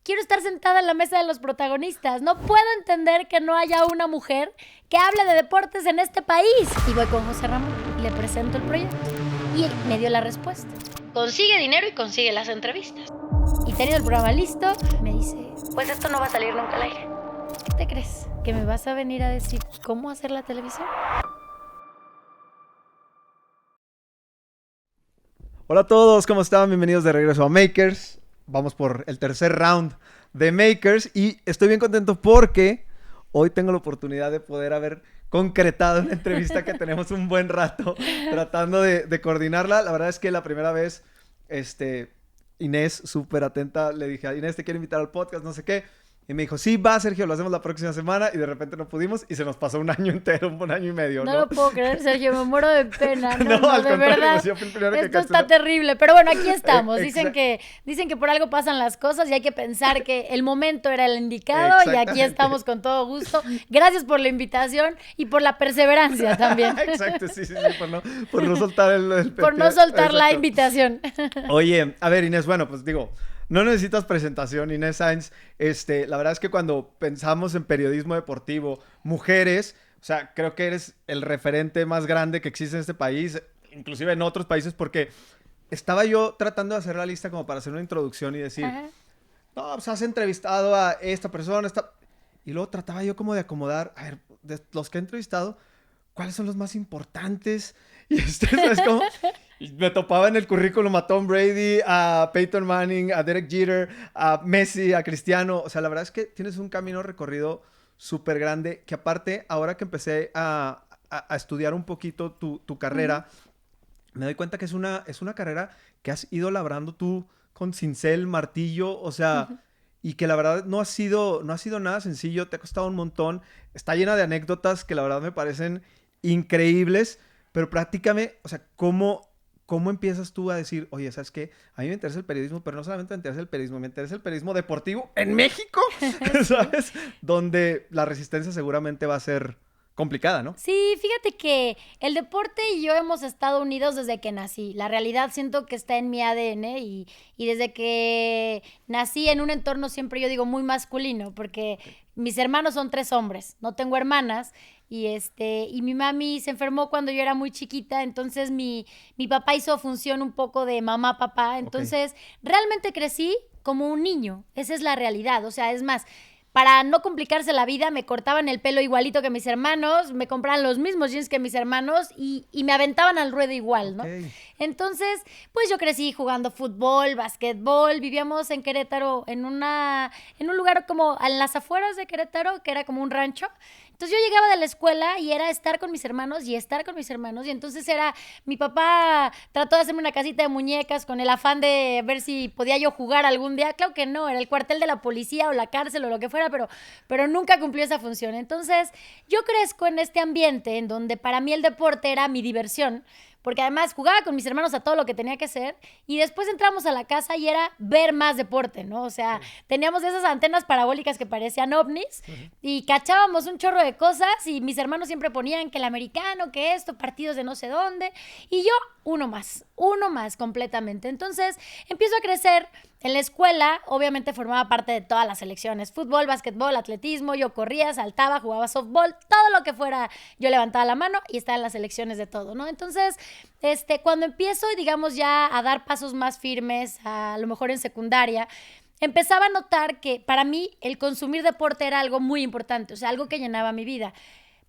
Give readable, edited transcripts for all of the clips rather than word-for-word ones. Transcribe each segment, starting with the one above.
quiero estar sentada en la mesa de los protagonistas. No puedo entender que no haya una mujer que hable de deportes en este país. Y voy con José Ramón y le presento el proyecto. Y él me dio la respuesta. Consigue dinero y consigue las entrevistas. Y teniendo el programa listo, me dice, pues esto no va a salir nunca al aire. ¿Qué te crees? ¿Que me vas a venir a decir cómo hacer la televisión? Hola a todos, ¿cómo están? Bienvenidos de regreso a Makers. Vamos por el tercer round de Makers y estoy bien contento porque hoy tengo la oportunidad de poder haber concretado una entrevista que tenemos un buen rato tratando de coordinarla. La verdad es que la primera vez, Inés, súper atenta, le dije a Inés, te quiero invitar al podcast, no sé qué. Y me dijo, sí, va, Sergio, lo hacemos la próxima semana. Y de repente no pudimos y se nos pasó un año entero, un año y medio, ¿no? No lo puedo creer, Sergio, me muero de pena. No, No, al de contrario, verdad, yo fui el primero que esto cachó, está ¿no? terrible. Pero bueno, aquí estamos. Dicen Exacto. que por algo pasan las cosas y hay que pensar que el momento era el indicado y aquí Exactamente. estamos con todo gusto. Gracias por la invitación y por la perseverancia también. Exacto, sí, por no soltar el Por no soltar la Exacto. invitación. Oye, a ver, Inés, bueno, pues digo, no necesitas presentación, Inés Sainz. La verdad es que cuando pensamos en periodismo deportivo, mujeres, o sea, creo que eres el referente más grande que existe en este país, inclusive en otros países, porque estaba yo tratando de hacer la lista como para hacer una introducción y decir, Ajá. no, pues has entrevistado a esta persona, y luego trataba yo como de acomodar, a ver, de los que he entrevistado, ¿cuáles son los más importantes? Y ¿sabes cómo? Y me topaba en el currículum a Tom Brady, a Peyton Manning, a Derek Jeter, a Messi, a Cristiano. O sea, la verdad es que tienes un camino recorrido súper grande, que aparte, ahora que empecé a estudiar un poquito tu carrera, me doy cuenta que es una carrera que has ido labrando tú con cincel, martillo, o sea, y que la verdad no ha sido nada sencillo, te ha costado un montón, está llena de anécdotas que la verdad me parecen increíbles, pero prácticamente, o sea, ¿cómo empiezas tú a decir, oye, ¿sabes qué? A mí me interesa el periodismo, pero no solamente me interesa el periodismo, me interesa el periodismo deportivo en México, ¿sabes? Donde la resistencia seguramente va a ser complicada, ¿no? Sí, fíjate que el deporte y yo hemos estado unidos desde que nací. La realidad siento que está en mi ADN y desde que nací en un entorno siempre yo digo muy masculino, porque mis hermanos son 3 hombres, no tengo hermanas y mi mami se enfermó cuando yo era muy chiquita, entonces mi papá hizo función un poco de mamá-papá, entonces realmente crecí como un niño, esa es la realidad, o sea, es más, para no complicarse la vida, me cortaban el pelo igualito que mis hermanos, me compraban los mismos jeans que mis hermanos y me aventaban al ruedo igual, ¿no? Ok. Entonces, pues yo crecí jugando fútbol, básquetbol, vivíamos en Querétaro en un lugar como en las afueras de Querétaro, que era como un rancho. Entonces yo llegaba de la escuela y era estar con mis hermanos y entonces mi papá trató de hacerme una casita de muñecas con el afán de ver si podía yo jugar algún día. Claro que no, era el cuartel de la policía o la cárcel o lo que fuera, pero nunca cumplió esa función. Entonces yo crezco en este ambiente en donde para mí el deporte era mi diversión, porque además jugaba con mis hermanos a todo lo que tenía que hacer y después entramos a la casa y era ver más deporte, ¿no? O sea, teníamos esas antenas parabólicas que parecían ovnis y cachábamos un chorro de cosas y mis hermanos siempre ponían que el americano, que esto, partidos de no sé dónde y yo uno más completamente. Entonces empiezo a crecer en la escuela, obviamente formaba parte de todas las selecciones, fútbol, básquetbol, atletismo, yo corría, saltaba, jugaba softball, todo lo que fuera, yo levantaba la mano y estaba en las selecciones de todo, ¿no? Entonces, cuando empiezo, digamos, ya a dar pasos más firmes, a lo mejor en secundaria, empezaba a notar que para mí el consumir deporte era algo muy importante, o sea, algo que llenaba mi vida.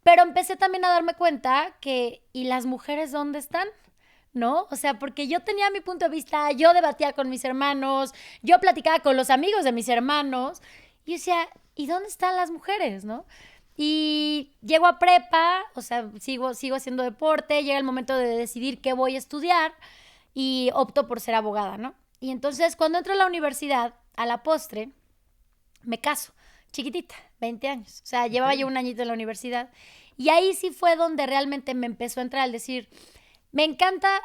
Pero empecé también a darme cuenta que, ¿y las mujeres dónde están? ¿No? O sea, porque yo tenía mi punto de vista, yo debatía con mis hermanos, yo platicaba con los amigos de mis hermanos, y yo decía, ¿y dónde están las mujeres, no? Y llego a prepa, o sea, sigo haciendo deporte, llega el momento de decidir qué voy a estudiar, y opto por ser abogada, ¿no? Y entonces, cuando entro a la universidad, a la postre, me caso, chiquitita, 20 años, o sea, llevaba yo un añito en la universidad, y ahí sí fue donde realmente me empezó a entrar al decir, me encanta,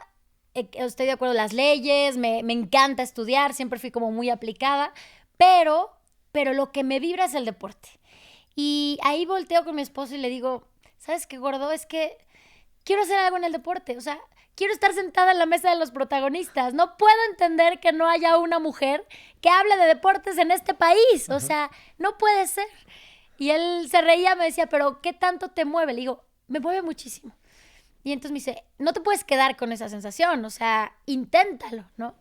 estoy de acuerdo, las leyes, me encanta estudiar, siempre fui como muy aplicada, pero lo que me vibra es el deporte. Y ahí volteo con mi esposo y le digo, ¿sabes qué, gordo? Es que quiero hacer algo en el deporte, o sea, quiero estar sentada en la mesa de los protagonistas. No puedo entender que no haya una mujer que hable de deportes en este país. O sea, no puede ser. Y él se reía, me decía, pero ¿qué tanto te mueve? Le digo, me mueve muchísimo. Y entonces me dice, no te puedes quedar con esa sensación, o sea, inténtalo, ¿no?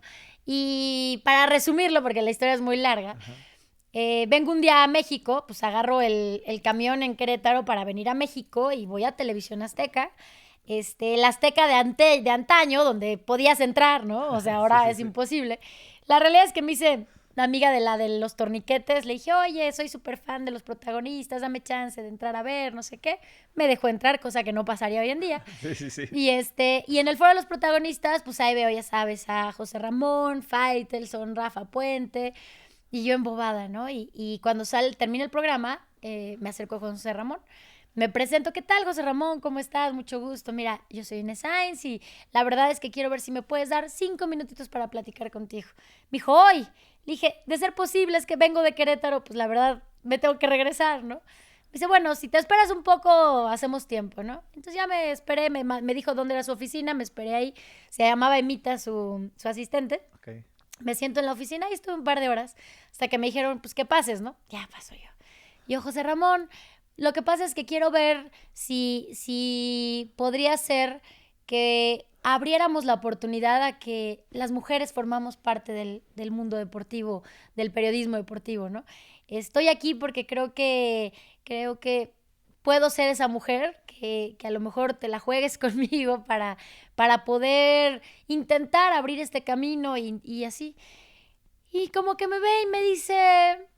Y para resumirlo, porque la historia es muy larga, vengo un día a México, pues agarro el camión en Querétaro para venir a México y voy a Televisión Azteca, el Azteca de antaño, donde podías entrar, ¿no? O sea, ahora es imposible. La realidad es que me hice amiga de los torniquetes, le dije, oye, soy súper fan de los protagonistas, dame chance de entrar a ver, no sé qué. Me dejó entrar, cosa que no pasaría hoy en día. Sí. Y en el foro de los protagonistas, pues ahí veo, ya sabes, a José Ramón, Faitelson, Rafa Puente, y yo embobada, ¿no? Y cuando termina el programa, me acerco con José Ramón. Me presento, ¿qué tal, José Ramón? ¿Cómo estás? Mucho gusto. Mira, yo soy Inés Sainz y la verdad es que quiero ver si me puedes dar 5 minutitos para platicar contigo. Me dijo, hoy. Le dije, de ser posible, es que vengo de Querétaro, pues la verdad me tengo que regresar, ¿no? Me dice, bueno, si te esperas un poco, hacemos tiempo, ¿no? Entonces ya me esperé, me dijo dónde era su oficina, me esperé ahí. Se llamaba Emita, su asistente. Okay. Me siento en la oficina y estuve un par de horas hasta que me dijeron, pues que pases, ¿no? Ya paso yo. Yo, José Ramón, lo que pasa es que quiero ver si podría ser que abriéramos la oportunidad a que las mujeres formamos parte del mundo deportivo, del periodismo deportivo, ¿no? Estoy aquí porque creo que puedo ser esa mujer que a lo mejor te la juegues conmigo para poder intentar abrir este camino y así. Y como que me ve y me dice,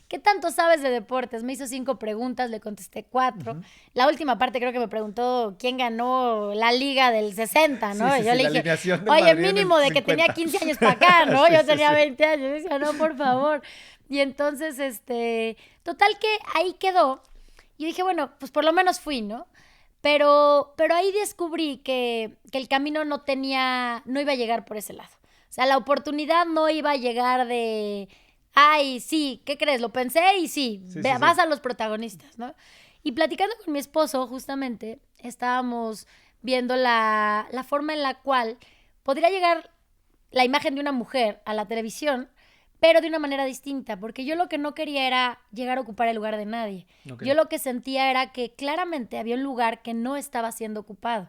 ¿qué tanto sabes de deportes? Me hizo 5 preguntas, le contesté 4. Uh-huh. La última parte creo que me preguntó quién ganó la liga del 60, ¿no? Sí, yo le dije, oye, mínimo de que tenía 15 años para acá, ¿no? Yo tenía 20 años. Yo decía, no, por favor. Y entonces, total que ahí quedó. Y yo dije, bueno, pues por lo menos fui, ¿no? Pero ahí descubrí que el camino no iba a llegar por ese lado. O sea, la oportunidad no iba a llegar de... Ay, sí, ¿qué crees? Lo pensé y sí, vas a los protagonistas, ¿no? Y platicando con mi esposo, justamente, estábamos viendo la forma en la cual podría llegar la imagen de una mujer a la televisión, pero de una manera distinta, porque yo lo que no quería era llegar a ocupar el lugar de nadie. Okay. Yo lo que sentía era que claramente había un lugar que no estaba siendo ocupado,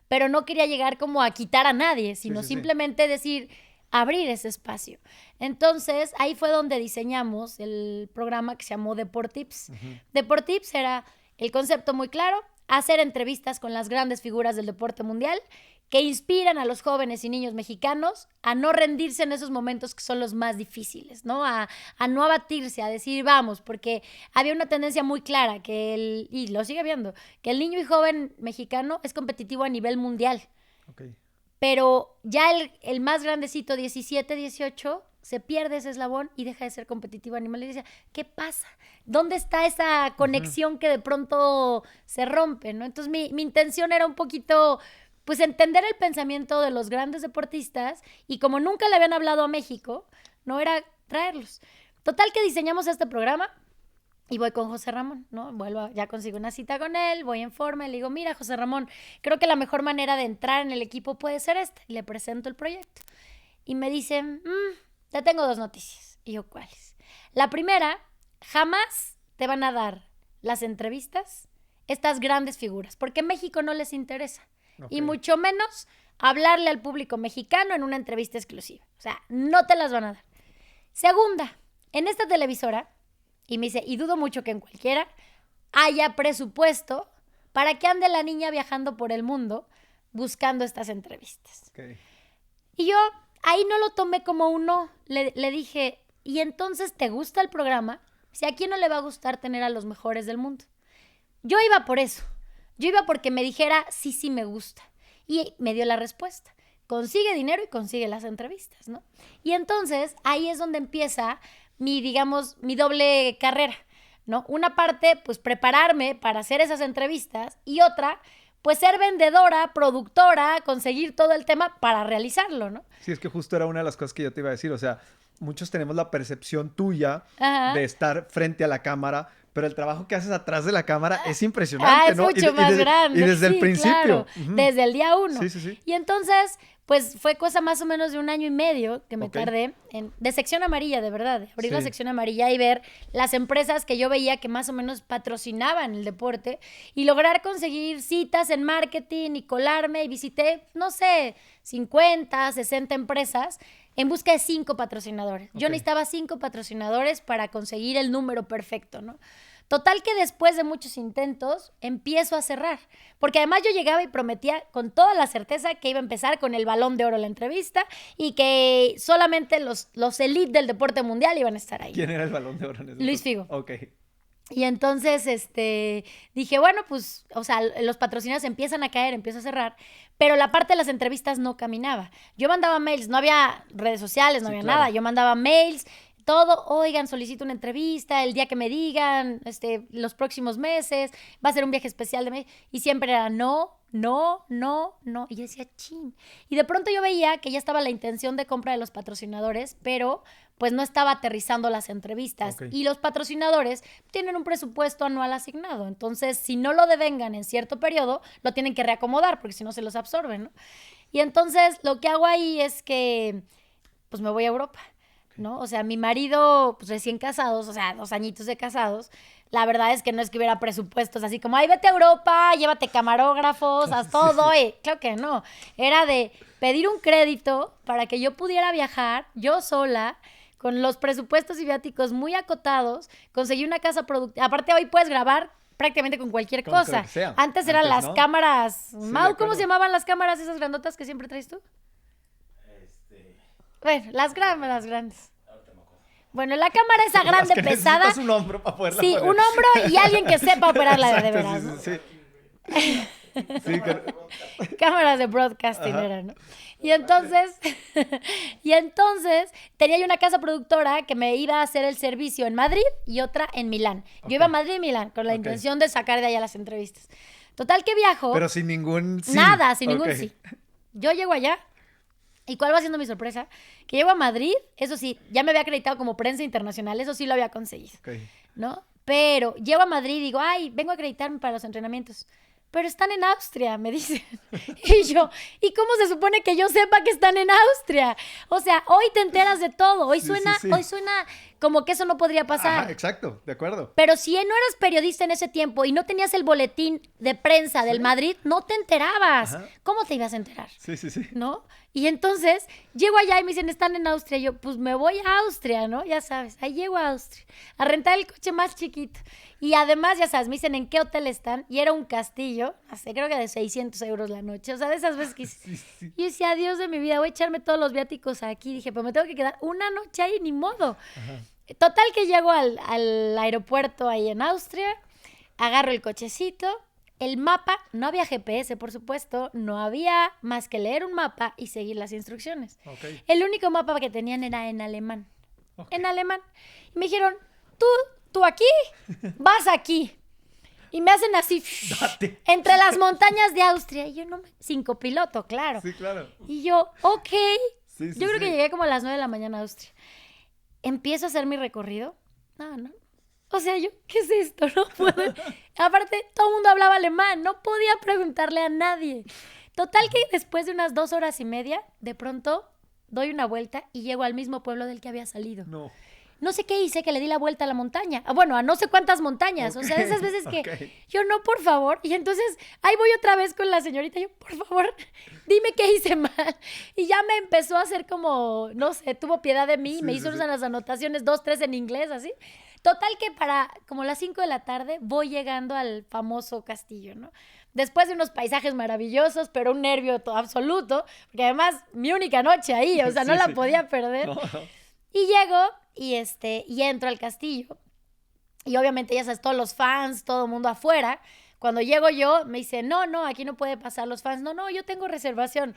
pero no quería llegar como a quitar a nadie, sino simplemente decir... abrir ese espacio. Entonces, ahí fue donde diseñamos el programa que se llamó Deportips. Uh-huh. Deportips era el concepto muy claro, hacer entrevistas con las grandes figuras del deporte mundial que inspiran a los jóvenes y niños mexicanos a no rendirse en esos momentos que son los más difíciles, ¿no? A no abatirse, a decir vamos, porque había una tendencia muy clara y lo sigue habiendo, que el niño y joven mexicano es competitivo a nivel mundial. Okay. Pero ya el más grandecito, 17, 18, se pierde ese eslabón y deja de ser competitivo a nivel. Y dice, ¿qué pasa? ¿Dónde está esa conexión que de pronto se rompe, ¿no? Entonces mi intención era un poquito, pues, entender el pensamiento de los grandes deportistas y como nunca le habían hablado a México, no era traerlos. Total que diseñamos este programa. Y voy con José Ramón, ¿no? Ya consigo una cita con él, voy en forma y le digo, mira, José Ramón, creo que la mejor manera de entrar en el equipo puede ser esta. Le presento el proyecto. Y me dice, te tengo 2 noticias. Y yo, ¿cuáles? La primera, jamás te van a dar las entrevistas estas grandes figuras, porque a México no les interesa. Okay. Y mucho menos hablarle al público mexicano en una entrevista exclusiva. O sea, no te las van a dar. Segunda, en esta televisora... Y me dice, y dudo mucho que en cualquiera haya presupuesto para que ande la niña viajando por el mundo buscando estas entrevistas. Okay. Y yo ahí no lo tomé como un no. Le dije, ¿y entonces te gusta el programa? Si a quién no le va a gustar tener a los mejores del mundo. Yo iba por eso. Yo iba porque me dijera, sí me gusta. Y me dio la respuesta. Consigue dinero y consigue las entrevistas, ¿no? Y entonces ahí es donde empieza... mi doble carrera, ¿no? Una parte, pues, prepararme para hacer esas entrevistas y otra, pues, ser vendedora, productora, conseguir todo el tema para realizarlo, ¿no? Sí, es que justo era una de las cosas que yo te iba a decir, o sea, muchos tenemos la percepción tuya Ajá. de estar frente a la cámara, pero el trabajo que haces atrás de la cámara es impresionante, es ¿no? mucho más grande. Y desde el Sí, principio. claro, desde el día 1. Sí. Y entonces, pues fue cosa más o menos de 1 año y medio que me Ok. tardé de sección amarilla, de verdad, de abrir la Sí. sección amarilla y ver las empresas que yo veía que más o menos patrocinaban el deporte y lograr conseguir citas en marketing y colarme y visité, no sé, 50, 60 empresas en busca de 5 patrocinadores. Yo Ok. necesitaba 5 patrocinadores para conseguir el número perfecto, ¿no? Total que después de muchos intentos empiezo a cerrar, porque además yo llegaba y prometía con toda la certeza que iba a empezar con el Balón de Oro la entrevista y que solamente los elite del deporte mundial iban a estar ahí. ¿Quién era el Balón de Oro en ese Luis entonces? Figo. Ok. Y entonces dije, bueno, pues, o sea, los patrocinios empiezan a caer, empiezo a cerrar, pero la parte de las entrevistas no caminaba. Yo mandaba mails, no había redes sociales, no Sí, había claro. nada. Yo mandaba mails, todo, oigan, solicito una entrevista, el día que me digan, los próximos meses, va a ser un viaje especial de México. Y siempre era no. Y yo decía, chin. Y de pronto yo veía que ya estaba la intención de compra de los patrocinadores, pero pues no estaba aterrizando las entrevistas. Ok. Y los patrocinadores tienen un presupuesto anual asignado. Entonces, si no lo devengan en cierto periodo, lo tienen que reacomodar, porque si no se los absorben, ¿no? Y entonces lo que hago ahí es que pues me voy a Europa, ¿no? O sea, mi marido, pues recién casados, o sea, 2 añitos de casados, la verdad es que no es que hubiera presupuestos así como, ay, vete a Europa, llévate camarógrafos, haz todo. Claro que no. Era de pedir un crédito para que yo pudiera viajar yo sola, con los presupuestos y viáticos muy acotados, conseguí una casa productiva. Aparte, hoy puedes grabar prácticamente con cualquier Con lo cosa. que sea. Antes eran Antes, las ¿no? cámaras. de Mau, ¿cómo acuerdo. se llamaban las cámaras esas grandotas que siempre traes tú? Bueno, las cámaras grandes. Bueno, la cámara esa grande, Las que pesada. necesitas un hombro para poderla Sí, poner. un hombro y alguien que sepa operarla de Exacto, veras, ¿no? sí. Sí, Cámaras de broadcasting Ajá. eran, ¿no? Y entonces tenía yo una casa productora que me iba a hacer el servicio en Madrid y otra en Milán. Yo iba a Madrid y Milán con la Ok. intención de sacar de allá las entrevistas. Total que viajo. Pero sin ningún sí. Nada, sin ningún Ok. sí. Yo llego allá. ¿Y cuál va siendo mi sorpresa? Que llego a Madrid, eso sí, ya me había acreditado como prensa internacional, eso sí lo había conseguido, Ok. ¿no? Pero llego a Madrid y digo, ay, vengo a acreditarme para los entrenamientos. Pero están en Austria, me dicen. Y yo, ¿y cómo se supone que yo sepa que están en Austria? O sea, hoy te enteras de todo. Hoy Sí, suena, sí, sí. hoy suena como que eso no podría pasar. Ajá, exacto, de acuerdo. Pero si no eras periodista en ese tiempo y no tenías el boletín de prensa del Madrid, no te enterabas. Ajá. ¿Cómo te ibas a enterar? Sí. ¿No? Y entonces llego allá y me dicen, están en Austria. Yo, pues me voy a Austria, ¿no? Ya sabes, ahí llego a Austria, a rentar el coche más chiquito. Y además, ya sabes, me dicen en qué hotel están. Y era un castillo, hace creo que de 600 euros la noche. O sea, de esas veces que... Sí. Yo decía, Dios de mi vida, voy a echarme todos los viáticos aquí. Dije, pero me tengo que quedar una noche ahí, ni modo. Ajá. Total que llego al aeropuerto ahí en Austria, agarro el cochecito, el mapa, no había GPS, por supuesto, no había más que leer un mapa y seguir las instrucciones. Ok. El único mapa que tenían era en alemán. Ok. En alemán. Y me dijeron, tú aquí, vas aquí. Y me hacen así, Date. entre las montañas de Austria. Y yo sin copiloto, claro. Sí, claro. Y yo, ok. Sí, Yo creo que sí. llegué como a las 9 de la mañana a Austria. Empiezo a hacer mi recorrido. No. O sea, yo, ¿qué es esto? No puedo. Aparte, todo el mundo hablaba alemán. No podía preguntarle a nadie. Total que después de unas 2 horas y media, de pronto doy una vuelta y llego al mismo pueblo del que había salido. No. No sé qué hice, que le di la vuelta a la montaña. Bueno, a no sé cuántas montañas. O sea, de esas veces que Ok. yo, no, por favor. Y entonces ahí voy otra vez con la señorita. Yo, por favor, dime qué hice mal. Y ya me empezó a hacer como, no sé, tuvo piedad de mí. Sí, me sí, hizo sí. unas anotaciones, 2, 3 en inglés, así. Total que para como las 5 de la tarde voy llegando al famoso castillo, ¿no? Después de unos paisajes maravillosos, pero un nervio absoluto. Porque además, mi única noche ahí, o sea, no Sí, la sí. podía perder. No. Y llego y entro al castillo. Y obviamente ya sabes, todos los fans, todo el mundo afuera. Cuando llego yo, me dice, no, aquí no puede pasar los fans. No, yo tengo reservación.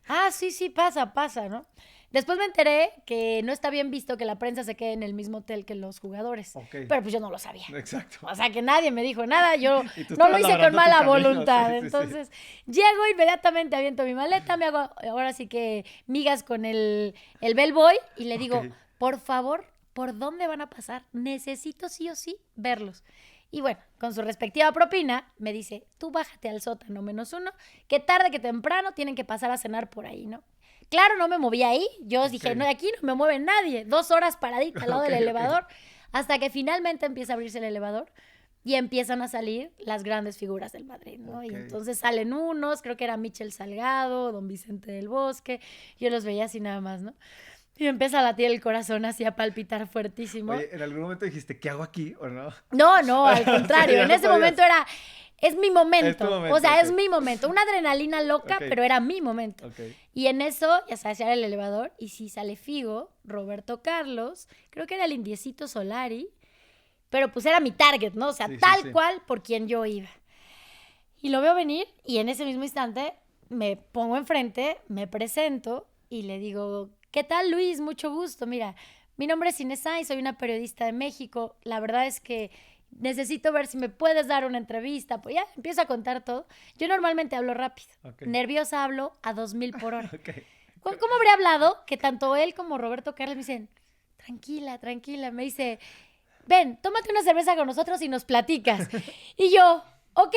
Ah, sí, pasa, ¿no? Después me enteré que no está bien visto que la prensa se quede en el mismo hotel que los jugadores. Ok. Pero pues yo no lo sabía. Exacto. O sea, que nadie me dijo nada, yo Y tú no lo estabas hice con labrando tu mala camino, voluntad. sí, sí, sí. Entonces, llego inmediatamente, aviento mi maleta, me hago ahora sí que migas con el bellboy y le digo, Ok. por favor, ¿por dónde van a pasar? Necesito sí o sí verlos. Y bueno, con su respectiva propina, me dice, tú bájate al sótano -1, que tarde que temprano tienen que pasar a cenar por ahí, ¿no? Claro, no me moví ahí. Yo dije, no, de aquí no me mueve nadie. 2 horas paradita al lado del elevador, hasta que finalmente empieza a abrirse el elevador y empiezan a salir las grandes figuras del Madrid, ¿no? Y entonces salen unos, creo que era Michel Salgado, Don Vicente del Bosque, yo los veía así nada más, ¿no? Y me empieza a latir el corazón así a palpitar fuertísimo. Oye, ¿en algún momento dijiste, ¿qué hago aquí o no? No, al contrario. En ese momento era, es mi momento. Es tu momento, o sea, es mi momento. Una adrenalina loca, pero era mi momento. Okay. Y en eso, ya sabes, era el elevador. Y sí sale Figo, Roberto Carlos, creo que era el Indiecito Solari. Pero pues era mi target, ¿no? O sea, tal cual por quien yo iba. Y lo veo venir y en ese mismo instante me pongo enfrente, me presento y le digo, ¿qué tal, Luis? Mucho gusto. Mira, mi nombre es Inés Sainz, soy una periodista de México. La verdad es que necesito ver si me puedes dar una entrevista. Pues ya empiezo a contar todo. Yo normalmente hablo rápido. Nerviosa hablo a 2000 por hora. ¿Cómo habría hablado que tanto él como Roberto Carlos me dicen, tranquila, tranquila? Me dice, ven, tómate una cerveza con nosotros y nos platicas. Y yo... ¿Ok?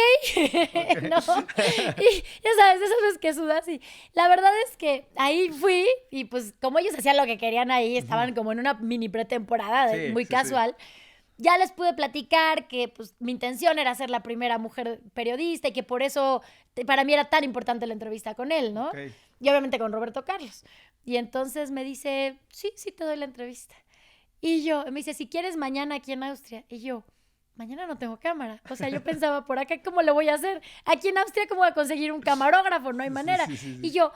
No. Y ya sabes, esas veces que sudas. Y la verdad es que ahí fui y pues como ellos hacían lo que querían ahí, estaban como en una mini pretemporada muy casual. Ya les pude platicar que pues mi intención era ser la primera mujer periodista y que por eso para mí era tan importante la entrevista con él, ¿no? Y obviamente con Roberto Carlos. Y entonces me dice, sí, te doy la entrevista. Y yo, me dice, si quieres mañana aquí en Austria. Y yo, mañana no tengo cámara. O sea, yo pensaba, por acá, ¿cómo lo voy a hacer? Aquí en Austria, ¿cómo voy a conseguir un camarógrafo? No hay manera. Sí. Y yo,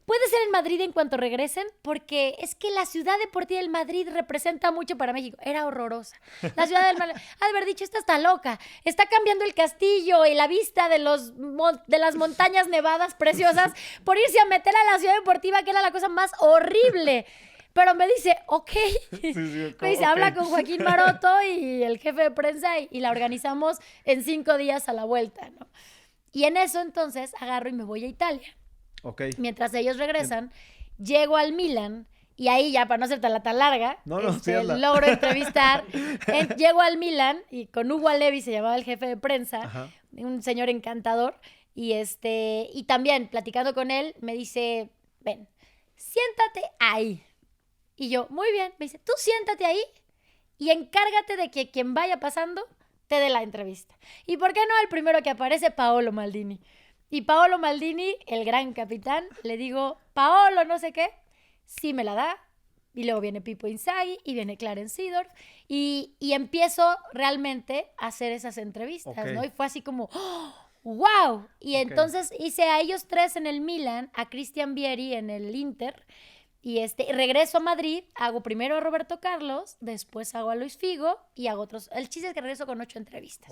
¿puede ser en Madrid en cuanto regresen? Porque es que la ciudad deportiva del Madrid representa mucho para México. Era horrorosa. La ciudad del Madrid, haber dicho, esta está loca. Está cambiando el castillo y la vista de las montañas nevadas preciosas por irse a meter a la ciudad deportiva, que era la cosa más horrible. Pero me dice, ok. Me dice, habla con Joaquín Maroto y el jefe de prensa y la organizamos en 5 días a la vuelta, ¿no? Y en eso, entonces, agarro y me voy a Italia. Mientras ellos regresan, llego al Milan y ahí ya, para no ser tan larga, logro entrevistar. Llego al Milan y con Hugo Alevi, se llamaba el jefe de prensa, un señor encantador. Y también, platicando con él, me dice, ven, siéntate ahí. Y yo, muy bien, me dice, tú siéntate ahí y encárgate de que quien vaya pasando te dé la entrevista. ¿Y por qué no? El primero que aparece, Paolo Maldini. Y Paolo Maldini, el gran capitán, le digo, Paolo, no sé qué, sí me la da. Y luego viene Pippo Inzaghi y viene Clarence Seedorf. Y empiezo realmente a hacer esas entrevistas, ¿no? Y fue así como, ¡oh, wow! Y entonces hice a ellos 3 en el Milan, a Christian Vieri en el Inter. Y regreso a Madrid, hago primero a Roberto Carlos, después hago a Luis Figo y hago otros. El chiste es que regreso con 8 entrevistas.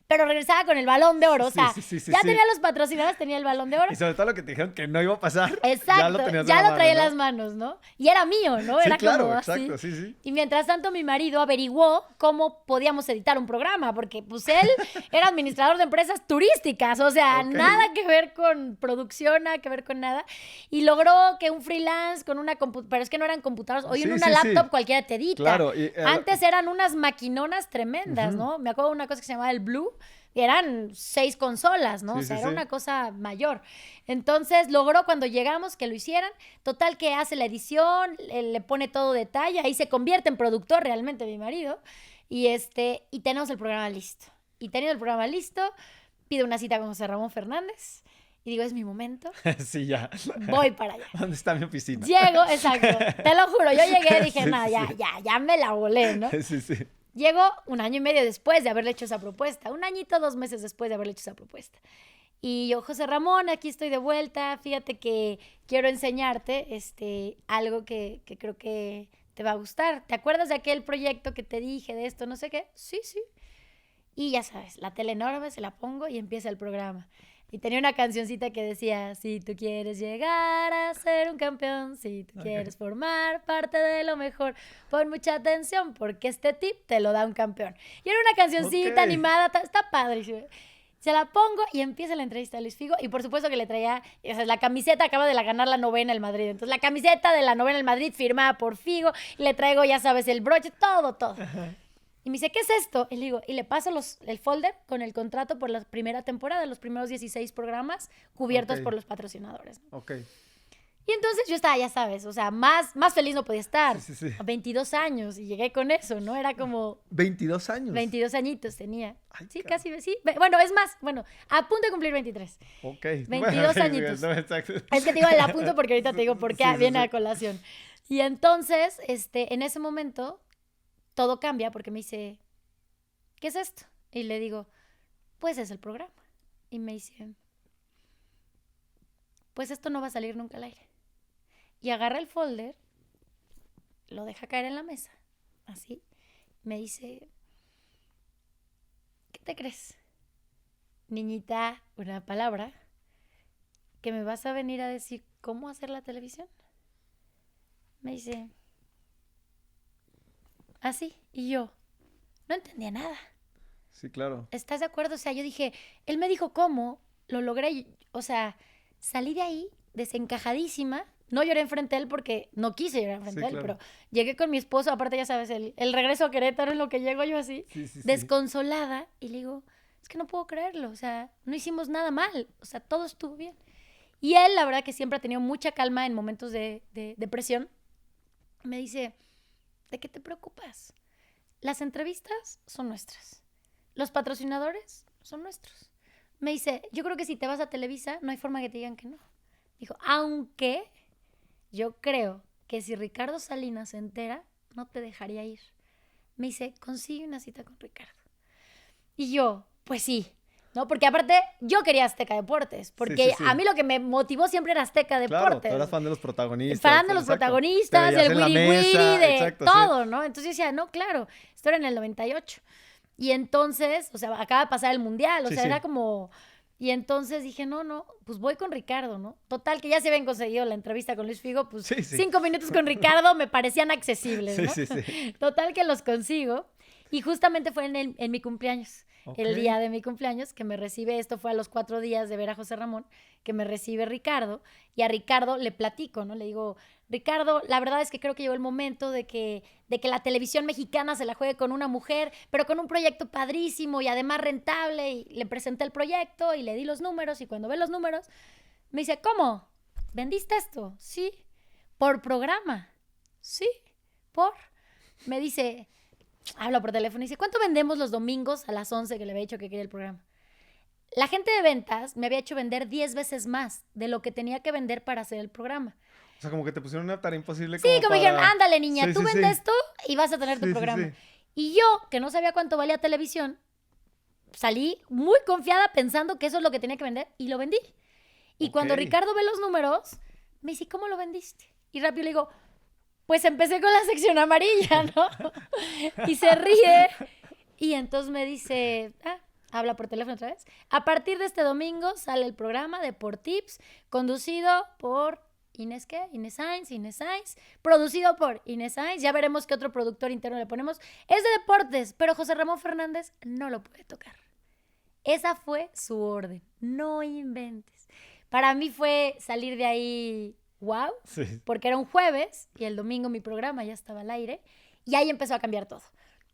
Pero regresaba con el Balón de Oro, o sea, tenía los patrocinadores, tenía el Balón de Oro. Y sobre todo lo que te dijeron que no iba a pasar. Exacto, ya lo traía en las manos, ¿no? Y era mío, ¿no? Era claro, como exacto, así. sí. Y mientras tanto mi marido averiguó cómo podíamos editar un programa, porque pues él era administrador de empresas turísticas, o sea, nada que ver con producción, nada que ver con nada. Y logró que un freelance con una computadora, pero es que no eran computadoras, hoy en una laptop cualquiera te edita. Claro. Antes eran unas maquinonas tremendas, ¿no? Me acuerdo de una cosa que se llamaba el Blue, y eran 6 consolas, ¿no? O sea, era una cosa mayor. Entonces, logró cuando llegamos que lo hicieran. Total que hace la edición, le pone todo detalle. Ahí se convierte en productor realmente mi marido. Y tenemos el programa listo. Y teniendo el programa listo, pido una cita con José Ramón Fernández. Y digo, es mi momento. Sí, ya. Voy para allá. ¿Dónde está mi oficina? Llego, exacto. Te lo juro, yo llegué y dije, nada, ya me la volé, ¿no? Sí. Llego 1 año y medio después de haberle hecho esa propuesta. 1 añito, 2 meses después de haberle hecho esa propuesta. Y yo, José Ramón, aquí estoy de vuelta. Fíjate que quiero enseñarte algo que creo que te va a gustar. ¿Te acuerdas de aquel proyecto que te dije de esto, no sé qué? Sí. Y ya sabes, la tele enorme, se la pongo y empieza el programa. Y tenía una cancioncita que decía, si tú quieres llegar a ser un campeón, si tú quieres formar parte de lo mejor, pon mucha atención porque este tip te lo da un campeón. Y era una cancioncita animada, está padrísimo. Se la pongo y empieza la entrevista a Luis Figo. Y por supuesto que le traía, o sea, la camiseta, acaba de ganar la novena el Madrid. Entonces, la camiseta de la novena el Madrid firmada por Figo. Y le traigo, ya sabes, el broche, todo. Ajá. Y me dice, ¿qué es esto? Y le digo, y le paso el folder con el contrato por la primera temporada, los primeros 16 programas cubiertos por los patrocinadores. Ok. Y entonces yo estaba, ya sabes, o sea, más feliz no podía estar. Sí. 22 años y llegué con eso, ¿no? Era como... 22 años. 22 añitos tenía. Ay, sí, cara. casi, sí. Bueno, es más, a punto de cumplir 23. Ok. 22 añitos. No, exacto. Es que te digo el apunto porque ahorita te digo por qué viene a colación. Y entonces, en ese momento, todo cambia porque me dice, ¿qué es esto? Y le digo, pues es el programa. Y me dice, pues esto no va a salir nunca al aire. Y agarra el folder, lo deja caer en la mesa, así. Me dice, ¿qué te crees? Niñita, una palabra, que me vas a venir a decir cómo hacer la televisión. Me dice, así. Y yo, no entendía nada. Sí, claro. ¿Estás de acuerdo? O sea, yo dije, él me dijo cómo, lo logré. O sea, salí de ahí desencajadísima. No lloré enfrente de él porque no quise llorar enfrente de él, pero llegué con mi esposo, aparte ya sabes, el regreso a Querétaro en lo que llego yo así, desconsolada, y le digo, es que no puedo creerlo, o sea, no hicimos nada mal, o sea, todo estuvo bien. Y él, la verdad que siempre ha tenido mucha calma en momentos de depresión, me dice, ¿de qué te preocupas? Las entrevistas son nuestras, los patrocinadores son nuestros. Me dice, yo creo que si te vas a Televisa, no hay forma que te digan que no. Dijo, aunque... yo creo que si Ricardo Salinas se entera, no te dejaría ir. Me dice, consigue una cita con Ricardo. Y yo, pues sí, ¿no? Porque aparte, yo quería Azteca Deportes. Porque a mí lo que me motivó siempre era Azteca Deportes. Claro, tú eras fan de los protagonistas. Fan de los protagonistas, el wiri-wiri, de todo, ¿no? Entonces yo decía, no, claro, esto era en el 98. Y entonces, o sea, acaba de pasar el Mundial, o sea, era como... Y entonces dije, no, pues voy con Ricardo, ¿no? Total, que ya se habían conseguido la entrevista con Luis Figo, pues 5 minutos con Ricardo me parecían accesibles, ¿no? Sí. Total que los consigo. Y justamente fue en mi cumpleaños, el día de mi cumpleaños, que me recibe, esto fue a los 4 días de ver a José Ramón, que me recibe Ricardo, y a Ricardo le platico, ¿no? Le digo, Ricardo, la verdad es que creo que llegó el momento de que la televisión mexicana se la juegue con una mujer, pero con un proyecto padrísimo y además rentable, y le presenté el proyecto y le di los números, y cuando ve los números, me dice, ¿cómo? ¿Vendiste esto? Sí. ¿Por programa? Sí. ¿Por? Me dice, habla por teléfono y dice, ¿cuánto vendemos los domingos a las 11 que le había dicho que quería el programa? La gente de ventas me había hecho vender 10 veces más de lo que tenía que vender para hacer el programa. O sea, como que te pusieron una tarea imposible. Sí, como dijeron, ándale, niña, tú vendes esto y vas a tener tu programa. Y yo, que no sabía cuánto valía televisión, salí muy confiada pensando que eso es lo que tenía que vender y lo vendí. Y cuando Ricardo ve los números, me dice, ¿cómo lo vendiste? Y rápido le digo, pues empecé con la sección amarilla, ¿no? Y se ríe. Y entonces me dice, habla por teléfono otra vez. A partir de este domingo sale el programa de Por Tips, conducido por Inés Sainz, producido por Inés Sainz. Ya veremos qué otro productor interno le ponemos. Es de deportes, pero José Ramón Fernández no lo puede tocar. Esa fue su orden. No inventes. Para mí fue salir de ahí, wow, porque era un jueves y el domingo mi programa ya estaba al aire y ahí empezó a cambiar todo.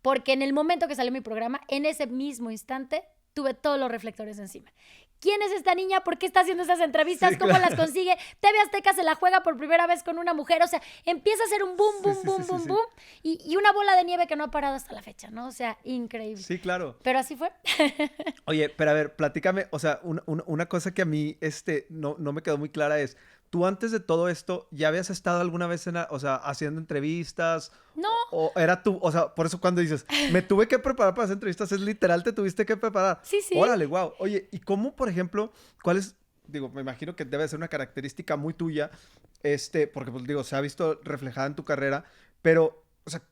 Porque en el momento que salió mi programa, en ese mismo instante, tuve todos los reflectores encima. ¿Quién es esta niña? ¿Por qué está haciendo esas entrevistas? ¿Cómo las consigue? TV Azteca se la juega por primera vez con una mujer. O sea, empieza a hacer un boom. Y una bola de nieve que no ha parado hasta la fecha, ¿no? O sea, increíble. Sí, claro. Pero así fue. Oye, pero a ver, platícame. O sea, una cosa que a mí no me quedó muy clara es, ¿tú antes de todo esto ya habías estado alguna vez haciendo entrevistas? No. O era tú, o sea, por eso cuando dices, me tuve que preparar para hacer entrevistas, es literal, te tuviste que preparar. Sí. Órale, wow. Oye, ¿y cómo, por ejemplo, cuál es, digo, me imagino que debe ser una característica muy tuya, porque, pues, digo, se ha visto reflejada en tu carrera, pero, o sea,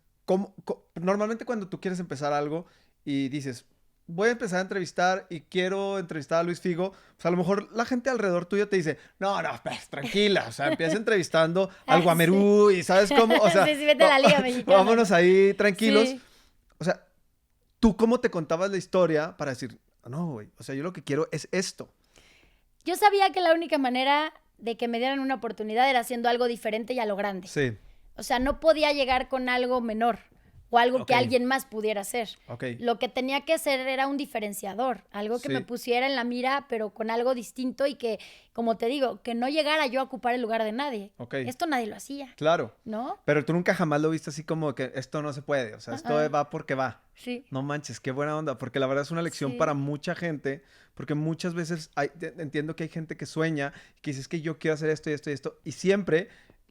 normalmente cuando tú quieres empezar algo y dices, voy a empezar a entrevistar y quiero entrevistar a Luis Figo, pues a lo mejor la gente alrededor tuyo te dice, no, pues tranquila, o sea, empieza entrevistando al Guamerú y ¿sabes cómo? O sea, vete a la Liga Mexicana. Vámonos ahí tranquilos. Sí. O sea, ¿tú cómo te contabas la historia para decir, No, güey. O sea, yo lo que quiero es esto. Yo sabía que la única manera de que me dieran una oportunidad era haciendo algo diferente y a lo grande. Sí. O sea, no podía llegar con algo menor o algo que alguien más pudiera hacer. Lo que tenía que hacer era un diferenciador, algo que me pusiera en la mira, pero con algo distinto y que, como te digo, que no llegara yo a ocupar el lugar de nadie. Esto nadie lo hacía. Claro. ¿No? Pero tú nunca jamás lo viste así como que esto no se puede. O sea, esto va porque va. Sí. No manches, qué buena onda. Porque la verdad es una lección para mucha gente. Porque muchas veces entiendo que hay gente que sueña, que dice, es que yo quiero hacer esto y esto y esto. Y siempre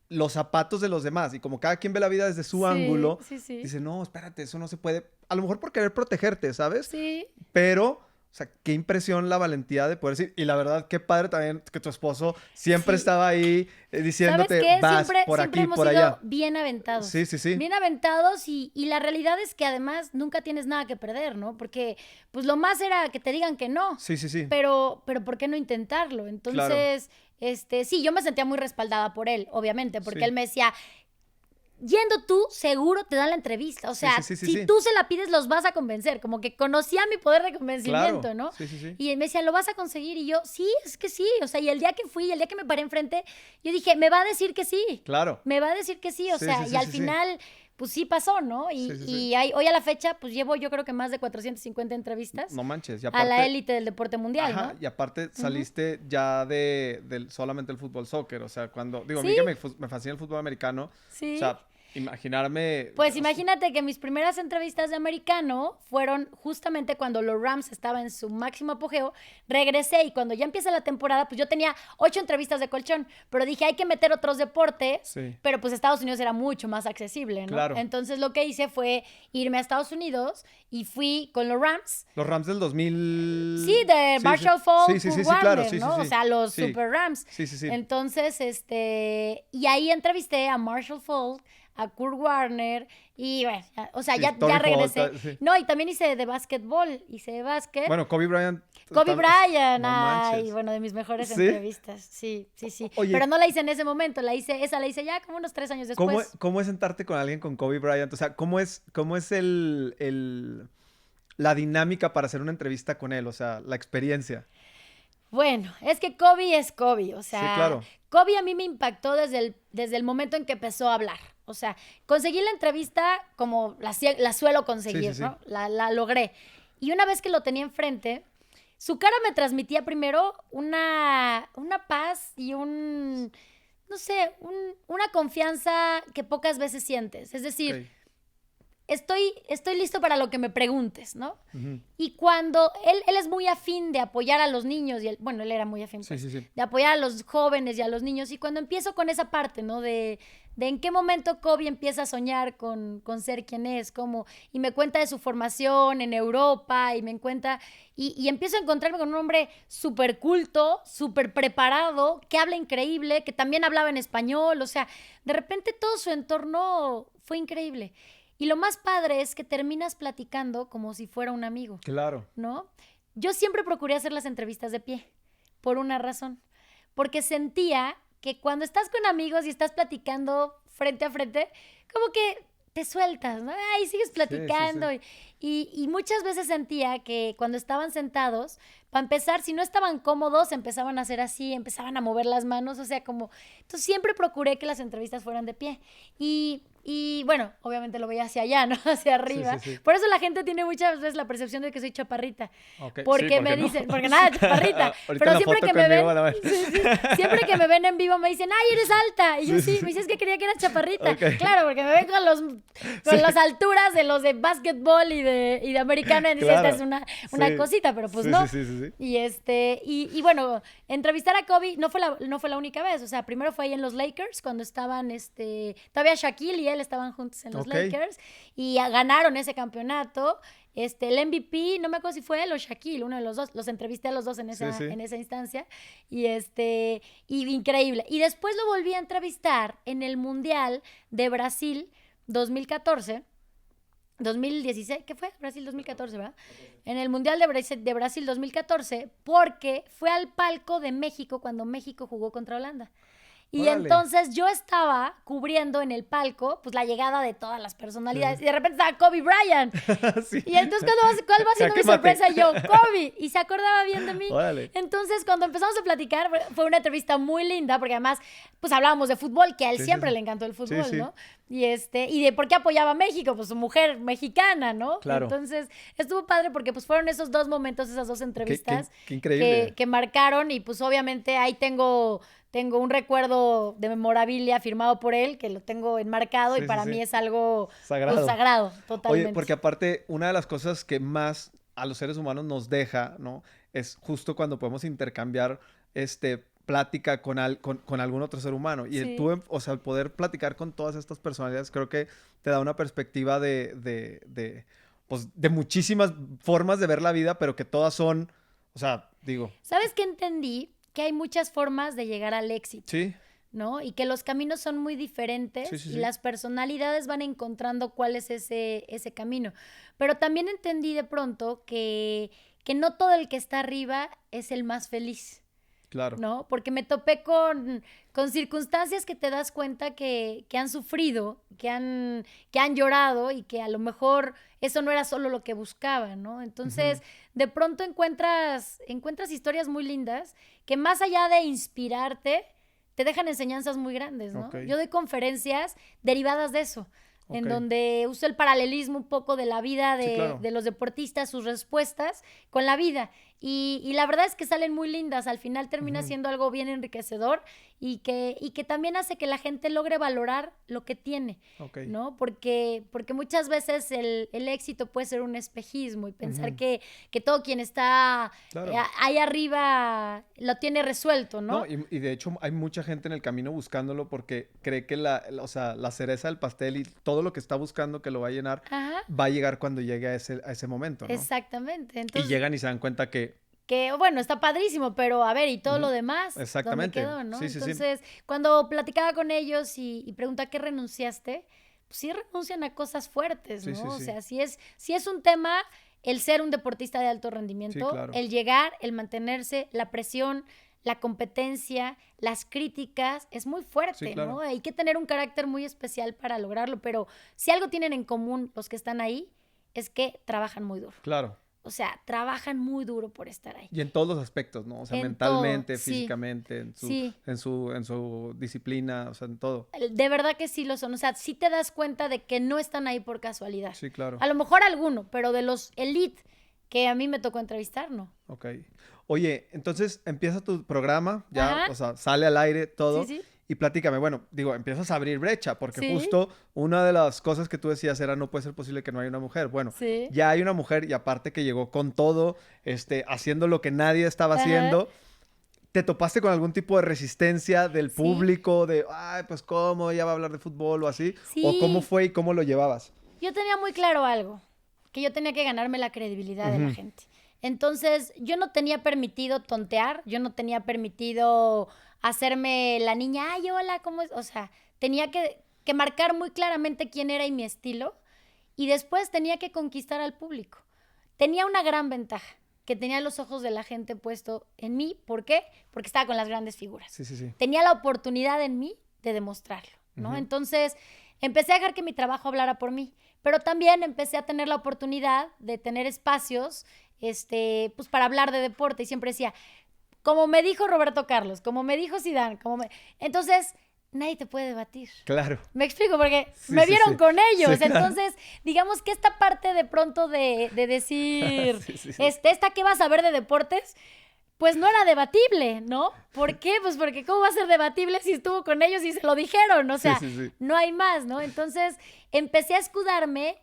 los zapatos de los demás. Y como cada quien ve la vida desde su ángulo, dice, no, espérate, eso no se puede. A lo mejor por querer protegerte, ¿sabes? Sí. Pero, o sea, qué impresión la valentía de poder decir. Y la verdad, qué padre también que tu esposo siempre estaba ahí diciéndote, vas por aquí, hemos por sido allá. Bien aventados. Sí. Bien aventados y la realidad es que además nunca tienes nada que perder, ¿no? Porque pues lo más era que te digan que no. Sí. Pero ¿por qué no intentarlo? Entonces, sí, yo me sentía muy respaldada por él, obviamente, porque él me decía, yendo tú, seguro te dan la entrevista. O sea, si tú se la pides, los vas a convencer. Como que conocía mi poder de convencimiento, ¿no? Sí. Y él me decía, ¿lo vas a conseguir? Y yo, sí, es que sí. O sea, y el día que fui, el día que me paré enfrente, yo dije, me va a decir que sí. Claro. Me va a decir que sí. O sea, y al final, pues sí pasó, ¿no? Y hoy a la fecha, pues llevo yo creo que más de 450 entrevistas. No manches. Y aparte, a la élite del deporte mundial, ¿no? Y aparte saliste ya de solamente el fútbol soccer. O sea, cuando, digo, a mí que me fascina el fútbol americano. Sí. O sea, imaginarme... Pues imagínate que mis primeras entrevistas de americano fueron justamente cuando los Rams estaban en su máximo apogeo. Regresé y cuando ya empieza la temporada, pues yo tenía 8 entrevistas de colchón, pero dije, hay que meter otros deportes, pero pues Estados Unidos era mucho más accesible, ¿no? Claro. Entonces lo que hice fue irme a Estados Unidos y fui con los Rams. Los Rams del 2000... Sí, de Marshall Falk, sí, Warner, claro, ¿no? O sea, los Super Rams. Sí. Entonces, y ahí entrevisté a Marshall Falk, a Kurt Warner y bueno, ya regresé. No, y también hice de básquetbol, hice básquet. Bueno, Kobe Bryant, bueno, de mis mejores entrevistas. Sí. Oye, pero no la hice en ese momento, la hice ya como unos 3 años después. ¿Cómo es sentarte con alguien con Kobe Bryant? O sea, ¿cómo es la dinámica para hacer una entrevista con él? O sea, la experiencia. Bueno, es que Kobe es Kobe, o sea, sí, claro. Kobe a mí me impactó desde el momento en que empezó a hablar. O sea, conseguí la entrevista como la suelo conseguir, ¿no? La logré. Y una vez que lo tenía enfrente, su cara me transmitía primero una paz y una confianza que pocas veces sientes. Es decir, estoy listo para lo que me preguntes, ¿no? Uh-huh. Y cuando él es muy afín de apoyar a los niños, él era muy afín, de apoyar a los jóvenes y a los niños, y cuando empiezo con esa parte, ¿no? De en qué momento Kobe empieza a soñar con ser quien es, y me cuenta de su formación en Europa, y me cuenta, y empiezo a encontrarme con un hombre súper culto, súper preparado, que habla increíble, que también hablaba en español, o sea, de repente todo su entorno fue increíble. Y lo más padre es que terminas platicando como si fuera un amigo. Claro. ¿No? Yo siempre procuré hacer las entrevistas de pie, por una razón. Porque sentía que cuando estás con amigos y estás platicando frente a frente, como que te sueltas, ¿no? Ay, sigues platicando. Sí. Y muchas veces sentía que cuando estaban sentados, para empezar, si no estaban cómodos, empezaban a hacer así, empezaban a mover las manos, o sea, como... Entonces siempre procuré que las entrevistas fueran de pie. Y bueno, obviamente lo veía hacia allá, ¿no? Hacia arriba. Sí. Por eso la gente tiene muchas veces la percepción de que soy chaparrita. Okay. Porque me dicen, porque nada, chaparrita. Pero siempre que me ven, siempre que me ven en vivo me dicen, ¡ay, eres alta! Y yo sí, me dices que quería que eras chaparrita. Okay. Claro, porque me ven con las alturas de los de básquetbol y de americano, y dicen, esta es una cosita, pero pues no. Sí. Y bueno, entrevistar a Kobe no fue la única vez. O sea, primero fue ahí en los Lakers, cuando estaban, todavía Shaquille y él estaban juntos en los Lakers, y ganaron ese campeonato. El MVP, no me acuerdo si fue él o Shaquille, uno de los dos. Los entrevisté a los dos en esa instancia. Y increíble. Y después lo volví a entrevistar en el Mundial de Brasil 2016, ¿qué fue? Brasil 2014, ¿verdad? En el Mundial de Brasil 2014, porque fue al palco de México cuando México jugó contra Holanda. Y Órale. entonces yo estaba cubriendo en el palco, pues, la llegada de todas las personalidades. Y de repente estaba Kobe Bryant. Sí. Y entonces, ¿cuál va siendo mi Jaque mate. sorpresa? Y yo, Kobe. Y se acordaba bien de mí. Órale. Entonces, cuando empezamos a platicar, fue una entrevista muy linda, porque además, pues, hablábamos de fútbol, que a él Sí, sí, siempre sí. le encantó el fútbol, Sí, sí. ¿no? Y de por qué apoyaba a México, pues, su mujer mexicana, ¿no? Claro. Entonces, estuvo padre porque, pues, fueron esos dos momentos, esas dos entrevistas Qué increíble. que marcaron. Y, pues, obviamente, ahí tengo un recuerdo de memorabilia firmado por él, que lo tengo enmarcado, Sí, y para sí, sí. mí es algo Sagrado. pues, sagrado, totalmente. Oye, porque aparte, una de las cosas que más a los seres humanos nos deja, ¿no? Es justo cuando podemos intercambiar, plática con algún otro ser humano. Y Sí. tú, o sea, el poder platicar con todas estas personalidades, creo que te da una perspectiva pues, de muchísimas formas de ver la vida, pero que todas son, o sea, digo, ¿Sabes qué entendí? Que hay muchas formas de llegar al éxito, sí, ¿no? Y que los caminos son muy diferentes, Sí, sí, y sí. las personalidades van encontrando cuál es ese camino. Pero también entendí de pronto que no todo el que está arriba es el más feliz, claro. ¿no? Porque me topé con circunstancias que te das cuenta que han sufrido, que han llorado, y que a lo mejor eso no era solo lo que buscaban, ¿no? Entonces, de pronto encuentras historias muy lindas que, más allá de inspirarte, te dejan enseñanzas muy grandes, ¿no? Ok. Yo doy conferencias derivadas de eso, en Ok. donde uso el paralelismo un poco de la vida Sí, claro. de los deportistas, sus respuestas con la vida. Y la verdad es que salen muy lindas. Al final termina siendo algo bien enriquecedor, y que también hace que la gente logre valorar lo que tiene, Ok. ¿no? Porque muchas veces el éxito puede ser un espejismo, y pensar que todo quien está Claro. ahí arriba lo tiene resuelto, ¿no? No, y de hecho hay mucha gente en el camino buscándolo porque cree que o sea, la cereza del pastel y todo lo que está buscando que lo va a llenar, Ajá, va a llegar cuando llegue a ese momento, ¿no? exactamente. Y Entonces, llegan y se dan cuenta que, bueno, está padrísimo, pero a ver, ¿y todo lo demás? Exactamente. ¿Dónde quedó, no? Sí, sí, sí. Entonces, cuando platicaba con ellos y preguntaba qué renunciaste, pues sí renuncian a cosas fuertes, Sí, ¿no? sí, O sí. sea, sí es un tema el ser un deportista de alto rendimiento, Sí, claro. el llegar, el mantenerse, la presión, la competencia, las críticas, es muy fuerte, Sí, claro. ¿no? Hay que tener un carácter muy especial para lograrlo, pero si algo tienen en común los que están ahí, es que trabajan muy duro. Claro. O sea, trabajan muy duro por estar ahí. Y en todos los aspectos, ¿no? O sea, En mentalmente, todo, sí. físicamente, Sí. en su disciplina, o sea, en todo. De verdad que sí lo son. O sea, sí te das cuenta de que no están ahí por casualidad. Sí, claro. A lo mejor alguno, pero de los elite que a mí me tocó entrevistar, no. Ok. Oye, entonces empieza tu programa, ya, Ajá. o sea, sale al aire todo. Sí, sí. Y platícame, bueno, digo, empiezas a abrir brecha, porque Sí. justo una de las cosas que tú decías era no puede ser posible que no haya una mujer. Bueno, Sí. ya hay una mujer y aparte que llegó con todo, haciendo lo que nadie estaba Ajá. haciendo. ¿Te topaste con algún tipo de resistencia del Sí. público? De, ay, pues cómo, ella va a hablar de fútbol o así. Sí. ¿O cómo fue y cómo lo llevabas? Yo tenía muy claro algo, que yo tenía que ganarme la credibilidad de la gente. Entonces, yo no tenía permitido tontear, yo no tenía permitido hacerme la niña, ay, hola, ¿cómo es? O sea, tenía que marcar muy claramente quién era y mi estilo, y después tenía que conquistar al público. Tenía una gran ventaja, que tenía los ojos de la gente puesto en mí. ¿Por qué? Porque estaba con las grandes figuras. Sí, sí, sí. Tenía la oportunidad en mí de demostrarlo, ¿no? Entonces, empecé a dejar que mi trabajo hablara por mí, pero también empecé a tener la oportunidad de tener espacios, pues, para hablar de deporte, y siempre decía, como me dijo Roberto Carlos, como me dijo Zidane, entonces nadie te puede debatir. Claro. Me explico, porque Sí, me sí, vieron sí. con ellos. Sí, claro. Entonces, digamos que esta parte de pronto de decir, Sí, sí, sí. ¿esta qué vas a ver de deportes? Pues no era debatible, ¿no? ¿Por qué? Pues porque ¿cómo va a ser debatible si estuvo con ellos y se lo dijeron? O sea, Sí, sí, sí. no hay más, ¿no? Entonces, empecé a escudarme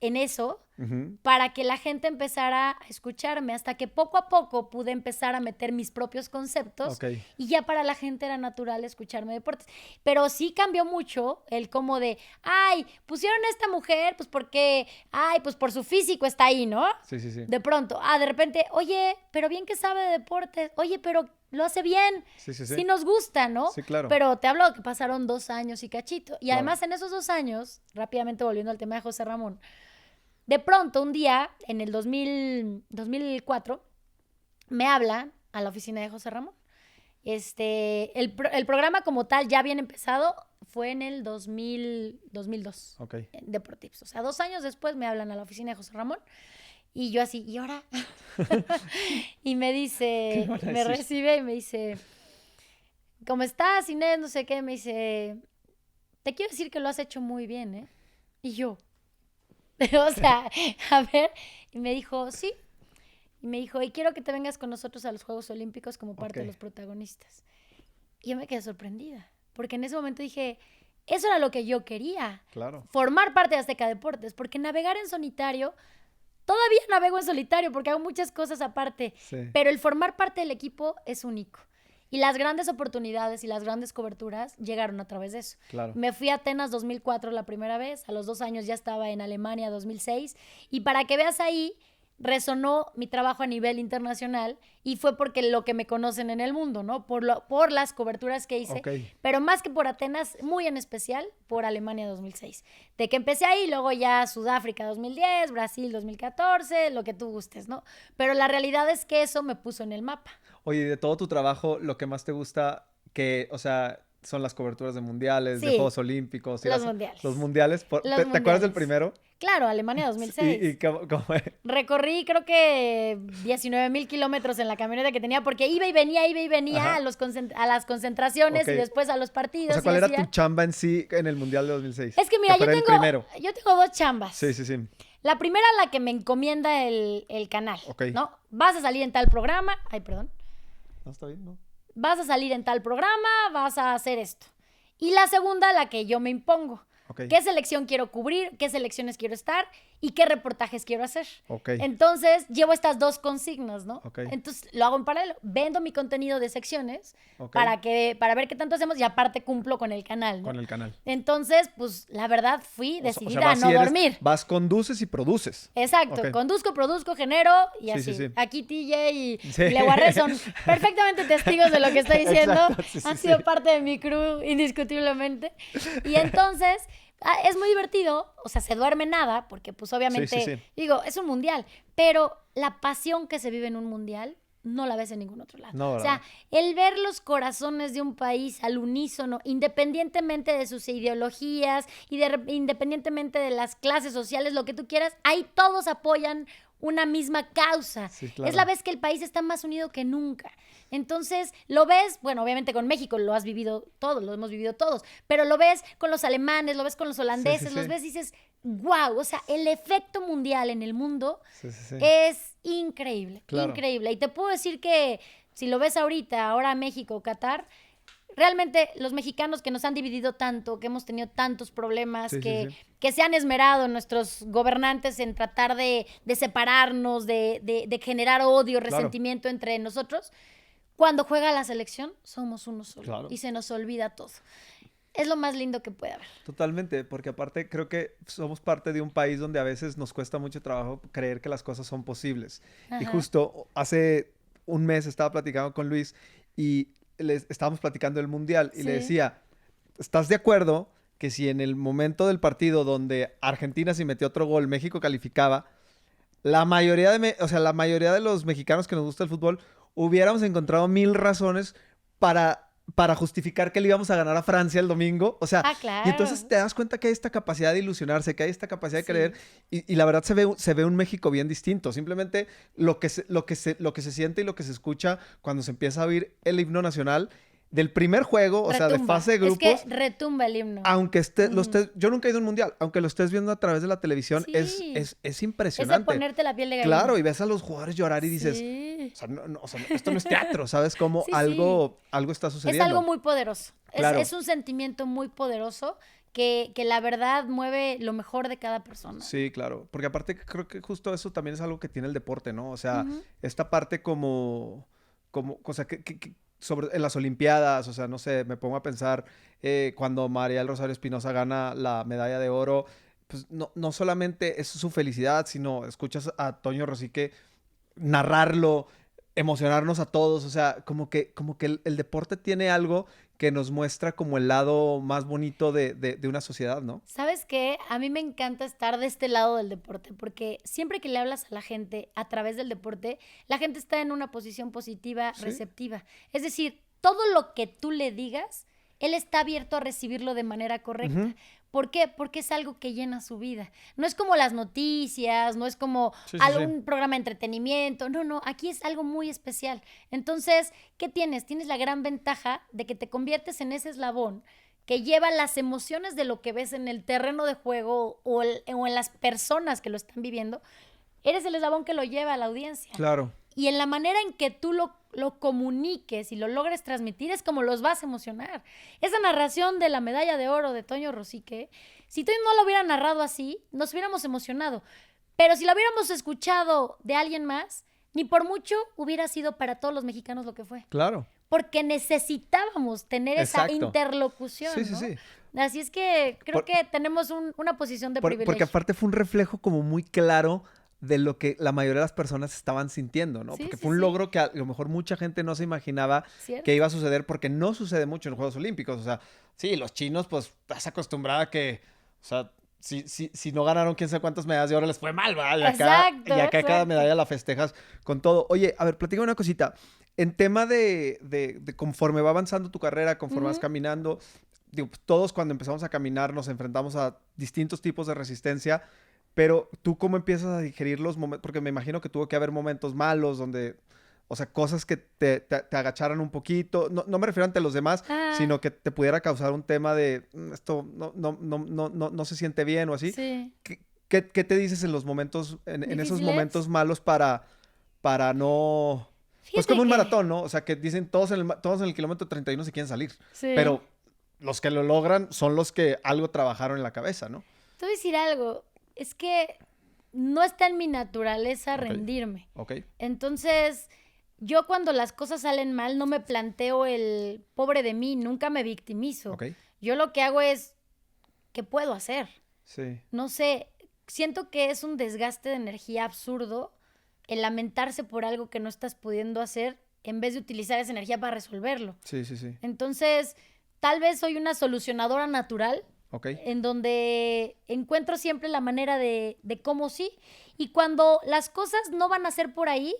en eso Ujú. para que la gente empezara a escucharme, hasta que poco a poco pude empezar a meter mis propios conceptos. Ok. Y ya para la gente era natural escucharme deportes. Pero sí cambió mucho el como de, ay, pusieron a esta mujer, pues porque, ay, pues por su físico está ahí, ¿no? Sí, sí, sí. De pronto, de repente, oye, pero bien que sabe de deportes, oye, pero lo hace bien, Sí, sí, sí. sí nos gusta, ¿no? Sí, claro. Pero te hablo que pasaron 2 años y cachito. Y Claro. además en esos 2 años, rápidamente volviendo al tema de José Ramón, de pronto un día, en el 2004, me hablan a la oficina de José Ramón El programa como tal, ya bien empezado, fue en el 2002. Ok. Deportips. O sea, 2 años después me hablan a la oficina de José Ramón y yo así, ¿y ahora? Y me dice, ¿Qué van a me decir? recibe y me dice, ¿cómo estás, Inés? No sé qué. Me dice, te quiero decir que lo has hecho muy bien, ¿eh? Y yo, o sea, a ver, y me dijo, sí. Y me dijo, y quiero que te vengas con nosotros a los Juegos Olímpicos como parte Ok. de los protagonistas. Y yo me quedé sorprendida, porque en ese momento dije, eso era lo que yo quería, Claro. formar parte de Azteca Deportes, porque navegar en solitario, todavía navego en solitario porque hago muchas cosas aparte, Sí. pero el formar parte del equipo es único. Y las grandes oportunidades y las grandes coberturas llegaron a través de eso. Claro. Me fui a Atenas 2004 la primera vez, a los 2 años ya estaba en Alemania 2006, y para que veas ahí, resonó mi trabajo a nivel internacional y fue porque lo que me conocen en el mundo, ¿no? Por las coberturas que hice, Ok. pero más que por Atenas, muy en especial por Alemania 2006. De que empecé ahí, luego ya Sudáfrica 2010, Brasil 2014, lo que tú gustes, ¿no? Pero la realidad es que eso me puso en el mapa. Oye, de todo tu trabajo, lo que más te gusta, que, o sea, son las coberturas de mundiales, de Sí, Juegos Olímpicos. los mundiales. Los mundiales. Los ¿Te acuerdas del mundiales. primero? Claro, Alemania 2006. ¿Y cómo es? Recorrí creo que 19,000 kilómetros en la camioneta que tenía porque iba y venía Ajá. a las concentraciones Ok. y después a los O partidos. sea, ¿cuál y era hacía... tu chamba en sí en el Mundial de 2006? Es que mira, Que fuera el primero. yo tengo 2 chambas. Sí, sí, sí. La primera, la que me encomienda el canal, Ok. ¿no? Vas a salir en tal programa, ay, perdón, No, está bien, ¿no? vas a salir en tal programa, vas a hacer esto. Y la segunda, la que yo me impongo. Ok. ¿Qué selección quiero cubrir? ¿Qué selecciones quiero estar? ¿Y qué reportajes quiero hacer? Ok. Entonces, llevo estas 2 consignas, ¿no? Ok. Entonces, lo hago en paralelo. Vendo mi contenido de secciones Ok. para ver qué tanto hacemos y aparte cumplo con el canal, ¿no? Con el canal. Entonces, pues, la verdad, fui O sea, decidida vas a no y dormir. Vas, conduces y produces. Exacto, Ok. conduzco, produzco, genero y Sí, así. sí, sí. Aquí TJ y Sí. Leguarre son perfectamente testigos de lo que estoy diciendo. Exacto, sí, Han sí, sido sí. parte de mi crew indiscutiblemente. Y entonces es muy divertido, o sea, se duerme nada, porque pues obviamente, Sí, sí, sí. digo, es un mundial, pero la pasión que se vive en un mundial no la ves en ningún otro lado. No, o sea, ¿verdad? el ver los corazones de un país al unísono, independientemente de sus ideologías y independientemente de las clases sociales, lo que tú quieras, ahí todos apoyan una misma causa. Sí, claro. Es la vez que el país está más unido que nunca. Entonces, lo ves, bueno, obviamente con México lo has vivido todos, lo hemos vivido todos, pero lo ves con los alemanes, lo ves con los holandeses, sí. los ves y dices, wow, o sea, el efecto mundial en el mundo Sí, sí, sí. es increíble, Claro. increíble. Y te puedo decir que si lo ves ahorita, ahora México, Qatar, realmente los mexicanos que nos han dividido tanto, que hemos tenido tantos problemas, Sí, sí, que, sí. que se han esmerado nuestros gobernantes en tratar de separarnos, de generar odio, Claro. resentimiento entre nosotros, cuando juega la selección somos uno solo Claro. y se nos olvida todo. Es lo más lindo que puede haber. Totalmente, porque aparte creo que somos parte de un país donde a veces nos cuesta mucho trabajo creer que las cosas son posibles. Y Ajá. justo hace un mes estaba platicando con Luis y estábamos platicando del Mundial y le Sí. decía, ¿estás de acuerdo que si en el momento del partido donde Argentina se metió otro gol, México calificaba, la mayoría la mayoría de los mexicanos que nos gusta el fútbol hubiéramos encontrado 1000 razones para justificar que le íbamos a ganar a Francia el domingo? O sea, Ah, claro. y entonces te das cuenta que hay esta capacidad de ilusionarse, que hay esta capacidad de Sí. creer, y la verdad se ve un México bien distinto. Simplemente lo que se siente y lo que se escucha cuando se empieza a oír el himno nacional del primer juego, o sea, de Retumba. fase de grupos. Es que retumba el himno. Aunque yo nunca he ido a un mundial, aunque lo estés viendo a través de la televisión, Sí. es Es de impresionante. ponerte la piel de gallina. Claro, y ves a los jugadores llorar y dices, Sí. o sea, esto no es teatro, ¿sabes? Como Sí, algo está Es sucediendo. algo muy poderoso. Claro. Es un sentimiento muy poderoso que la verdad mueve lo mejor de cada persona. Sí, claro, porque aparte creo que justo eso también es algo que tiene el deporte, ¿no? O sea, Ujú. esta parte o sea, sobre en las Olimpiadas, o sea, no sé, me pongo a pensar cuando María del Rosario Espinosa gana la medalla de oro, pues no solamente es su felicidad, sino escuchas a Toño Rosique narrarlo, emocionarnos a todos, o sea, como que el deporte tiene algo que nos muestra como el lado más bonito de una sociedad, ¿no? ¿Sabes qué? A mí me encanta estar de este lado del deporte, porque siempre que le hablas a la gente a través del deporte, la gente está en una posición positiva, Sí. receptiva. Es decir, todo lo que tú le digas, él está abierto a recibirlo de manera correcta. Ujú. ¿Por qué? Porque es algo que llena su vida. No es como las noticias, no es como Sí, sí, algún sí. programa de entretenimiento. No, aquí es algo muy especial. Entonces, ¿qué tienes? Tienes la gran ventaja de que te conviertes en ese eslabón que lleva las emociones de lo que ves en el terreno de juego o en las personas que lo están viviendo. Eres el eslabón que lo lleva a la audiencia. Claro. Y en la manera en que tú lo comuniques y lo logres transmitir es como los vas a emocionar. Esa narración de la medalla de oro de Toño Rosique, si Toño no lo hubiera narrado así, nos hubiéramos emocionado. Pero si lo hubiéramos escuchado de alguien más, ni por mucho hubiera sido para todos los mexicanos lo que fue. Claro. Porque necesitábamos tener esa Exacto. interlocución, Sí, sí, ¿no? sí. Así es que creo Por- que tenemos una posición de privilegio. Porque aparte fue un reflejo como muy claro de lo que la mayoría de las personas estaban sintiendo, ¿no? Sí, Porque sí, fue un sí. logro que a lo mejor mucha gente no se imaginaba ¿Cierto? que iba a suceder porque no sucede mucho en los Juegos Olímpicos. O sea, sí, los chinos, pues, estás acostumbrada a que, o sea, si no ganaron quién sabe cuántas medallas de oro les fue mal, ¿verdad? Exacto, Y acá cada exacto. medalla la festejas con todo. Oye, a ver, platícame una cosita. En tema de conforme va avanzando tu carrera, conforme vas Ujú. caminando, digo, pues, todos cuando empezamos a caminar nos enfrentamos a distintos tipos de resistencia, pero tú cómo empiezas a digerir los momentos, porque me imagino que tuvo que haber momentos malos donde, o sea, cosas que te agacharan un poquito, no me refiero ante los demás, Ah, sino que te pudiera causar un tema de esto no se siente bien o así. sí. ¿Qué te dices en los momentos, en esos ¿Difíciles? momentos malos para no... Pues Fíjate como un que- maratón, ¿no? O sea, que dicen todos en el kilómetro 31 se quieren salir, Sí. pero los que lo logran son los que algo trabajaron en la cabeza, ¿no? Te voy a decir algo. Es que no está en mi naturaleza Ok. rendirme. Ok, Entonces, yo cuando las cosas salen mal no me planteo el pobre de mí, nunca me victimizo. ok. Yo lo que hago es, ¿qué puedo hacer? Sí, No sé, siento que es un desgaste de energía absurdo el lamentarse por algo que no estás pudiendo hacer en vez de utilizar esa energía para resolverlo. sí, sí, sí. Entonces, tal vez soy una solucionadora natural Ok. en donde encuentro siempre la manera de cómo sí. Y cuando las cosas no van a ser por ahí,